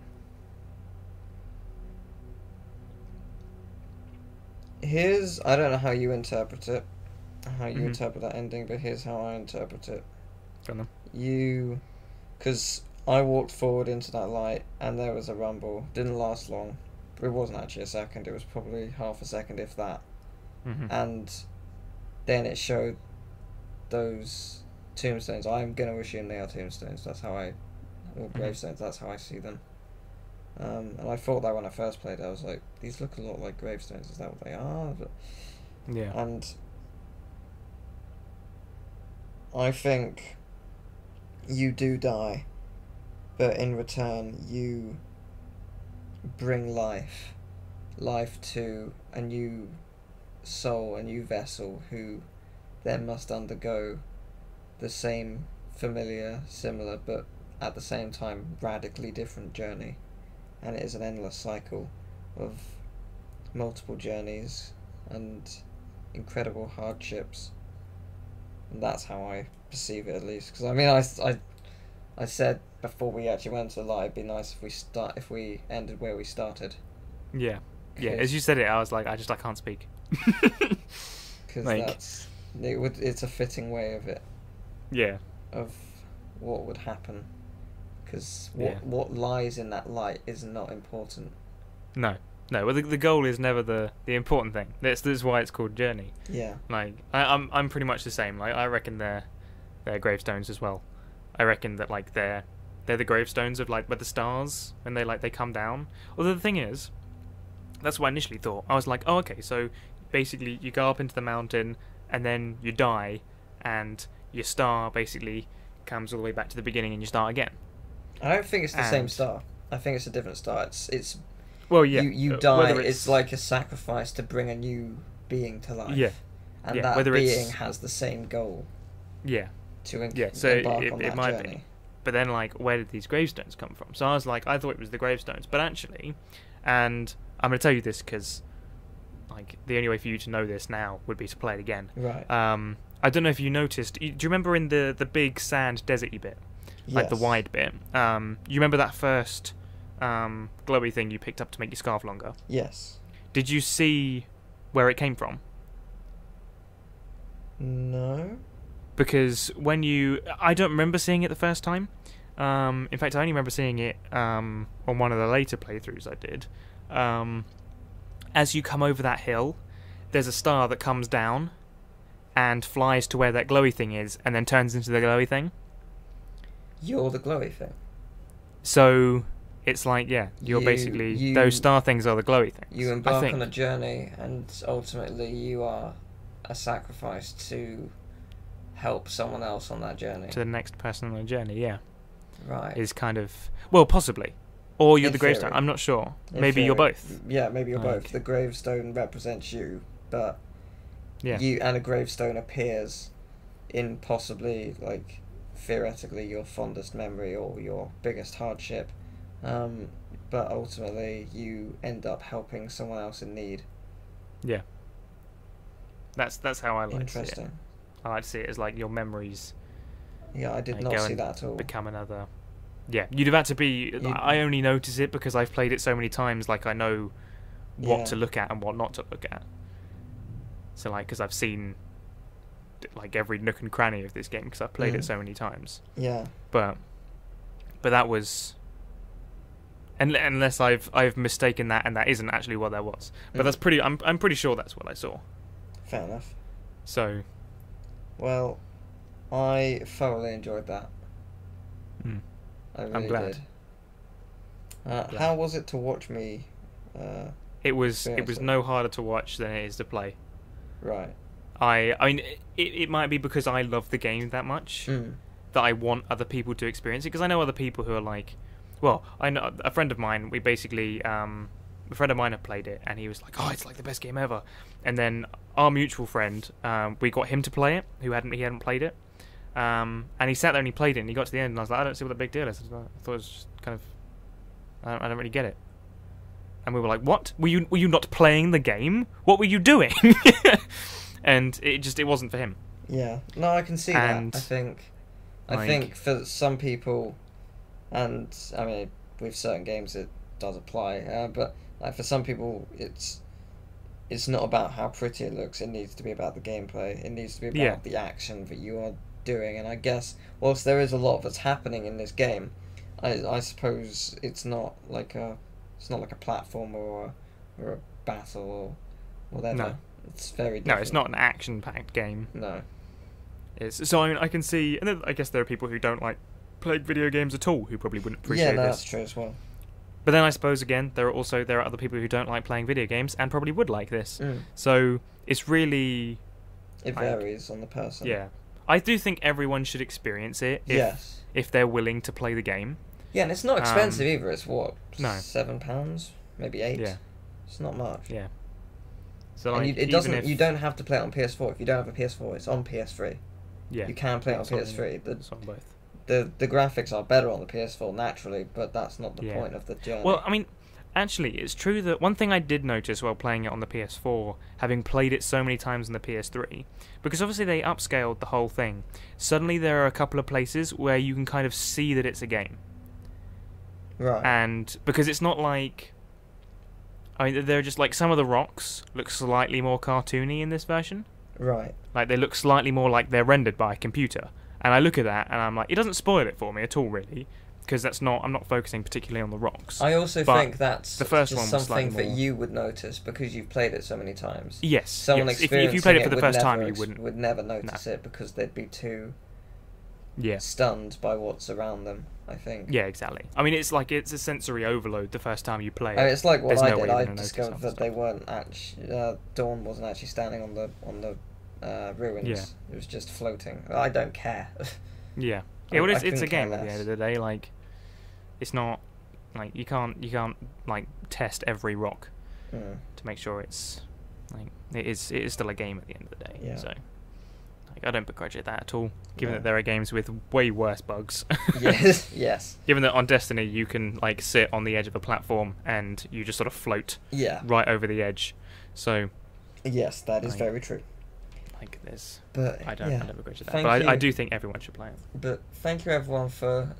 Here's, I don't know how you interpret it, how you Mhm. interpret that ending, but here's how I interpret it. Go on You, because I walked forward into that light and there was a rumble. Didn't last long. It wasn't actually a second, it was probably half a second, if that. then. And then it showed those tombstones. I'm going to assume they are tombstones. That's how or gravestones, that's how I see them. And I thought that when I first played it, I was like, these look a lot like gravestones. Is that what they are? But, Yeah. and I think you do die, but in return you bring life to a new soul, a new vessel, who then must undergo the same similar, but at the same time radically different journey. And it is an endless cycle of multiple journeys and incredible hardships. And that's how I perceive it, at least. Because I mean, I said before we actually went to the light, it'd be nice if we ended where we started. Yeah. Yeah. As you said it, I was like, I can't speak. Because like, It's a fitting way of it, Yeah. of what would happen, because Yeah. what lies in that light is not important. No. No, well, the goal is never the important thing. This is why it's called Journey. Yeah. Like, I'm pretty much the same. Like, I reckon they're gravestones as well. I reckon that, like, they're the gravestones of, like, where the stars, when they come down. Although the thing is, that's what I initially thought. I was like, oh, okay, so basically you go up into the mountain and then you die, and your star basically comes all the way back to the beginning and you start again. I don't think it's the same star. I think it's a different star. It's well, yeah. You die. It's like a sacrifice to bring a new being to life. Yeah. And yeah. that Whether being has the same goal. Yeah. To so embark on that it might journey. be. But then, like, where did these gravestones come from? So I was like, I thought it was the gravestones, but actually, and I'm going to tell you this because, like, the only way for you to know this now would be to play it again. Right. I don't know if you noticed. Do you remember in the big sand deserty bit, like the wide bit? You remember that first glowy thing you picked up to make your scarf longer? Yes. Did you see where it came from? No. Because I don't remember seeing it the first time. In fact, I only remember seeing it on one of the later playthroughs I did. As you come over that hill, there's a star that comes down and flies to where that glowy thing is, and then turns into the glowy thing. You're the glowy thing. So it's like, yeah, you're basically those star things are the glowy things. You embark on a journey, and ultimately you are a sacrifice to help someone else on that journey. To the next person on the journey, yeah. Right. Is kind of, well, possibly. Or you're In the gravestone. theory. I'm not sure. In Maybe theory. you're both. Yeah, maybe you're both. The gravestone represents you, but you and a gravestone appears in possibly, like, theoretically your fondest memory or your biggest hardship, but ultimately you end up helping someone else in need. Yeah. That's how I like to see it. Interesting. I like to see it as like your memories. Yeah, I did not see that at all. Become another. Yeah, you'd have had to be. I only notice it because I've played it so many times. Like, I know what to look at and what not to look at. So, like, because I've seen like every nook and cranny of this game because I've played it so many times. Yeah. But that was. Unless I've mistaken that, and that isn't actually what that was. But that's pretty. I'm pretty sure that's what I saw. Fair enough. So. Well, I thoroughly enjoyed that. I really I'm glad. did. How was it to watch me? It was no harder to watch than it is to play. Right. I mean, it might be because I love the game that much that I want other people to experience it. Because I know other people who are like, well, I know a friend of mine. We basically, a friend of mine had played it, and he was like, "Oh, it's like the best game ever." And then our mutual friend, we got him to play it, he hadn't played it. And he sat there and he played it, and he got to the end, and I was like, I don't see what the big deal is. I thought it was just kind of, I don't really get it. And we were like, what? Were you not playing the game? What were you doing? And it wasn't for him. Yeah, no, I can see that. I think for some people, and I mean, with certain games it does apply, but like for some people, it's not about how pretty it looks. It needs to be about the gameplay. It needs to be about the action that you are doing. And I guess whilst there is a lot that's happening in this game, I suppose it's not like a platformer or a battle or whatever. No. It's very different. No, it's not an action-packed game. No. So I mean, I can see, and then I guess there are people who don't like playing video games at all who probably wouldn't appreciate this. Yeah, that's true as well. But then I suppose again there are other people who don't like playing video games and probably would like this. So it's really it varies on the person. Yeah, I do think everyone should experience it if they're willing to play the game. Yeah, and it's not expensive either. It's what £7, maybe £8. Yeah, it's not much. Yeah. So and like, you don't have to play it on PS4 if you don't have a PS4. It's on PS3. Yeah, you can play it on PS3. It's on both. The graphics are better on the PS4 naturally, but that's not the point of the journey. Well, I mean, actually, it's true that one thing I did notice while playing it on the PS4, having played it so many times on the PS3, because obviously they upscaled the whole thing, suddenly there are a couple of places where you can kind of see that it's a game. Right. And because it's not like... I mean, they're just like some of the rocks look slightly more cartoony in this version. Right. Like, they look slightly more like they're rendered by a computer. And I look at that and I'm like, it doesn't spoil it for me at all, really, because I'm not focusing particularly on the rocks. I also But think that's the first just one was something slightly that more... you would notice because you've played it so many times. Yes. Someone yes. experiencing If you played it for the would first never time, you wouldn't. would never notice it because they'd be too Yeah. stunned by what's around them, I think. Yeah, exactly. I mean, it's a sensory overload the first time you play it. I mean, it's like what There's I no did. way you're I gonna notice discovered half that the they weren't actually. Dawn wasn't actually standing on the ruins. Yeah. It was just floating. I don't care. Yeah. Yeah, well, it's a couldn't care game at the less. end of the day. Like, it's not like you can't like test every rock Mm. to make sure it's like it is still a game at the end of the day. Yeah. So like, I don't begrudge it that at all. Given No. that there are games with way worse bugs. Yes. Yes. Given that on Destiny you can like sit on the edge of a platform and you just sort of float Yeah. right over the edge. So Yes, that is Like, very true. like there's But I don't yeah. begrudge it that. Thank But I you. do think everyone should play it. But thank you everyone for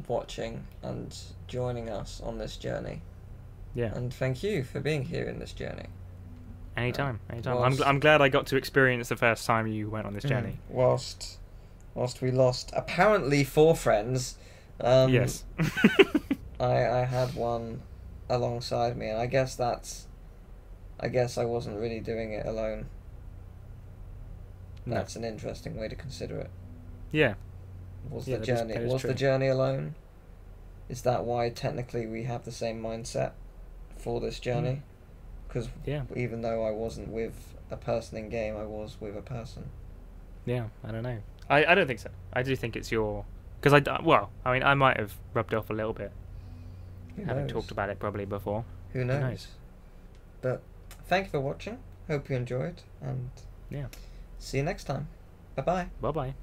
watching and joining us on this journey. Yeah. And thank you for being here in this journey. Anytime. whilst- I'm glad I got to experience the first time you went on this journey. Whilst we lost apparently 4 friends, Yes. I had one alongside me, and I guess I wasn't really doing it alone. No. That's an interesting way to consider it. Yeah. Was Yeah, the that is journey true. the journey alone? Is that why technically we have the same mindset for this journey? Because Yeah. even though I wasn't with a person in game, I was with a person. Yeah, I don't know. I don't think so. I do think it's your... Because I mean, I might have rubbed off a little bit. Who Haven't knows? talked about it probably before. Who knows? knows? But thank you for watching. Hope you enjoyed, and Yeah. see you next time. Bye bye. Bye-bye.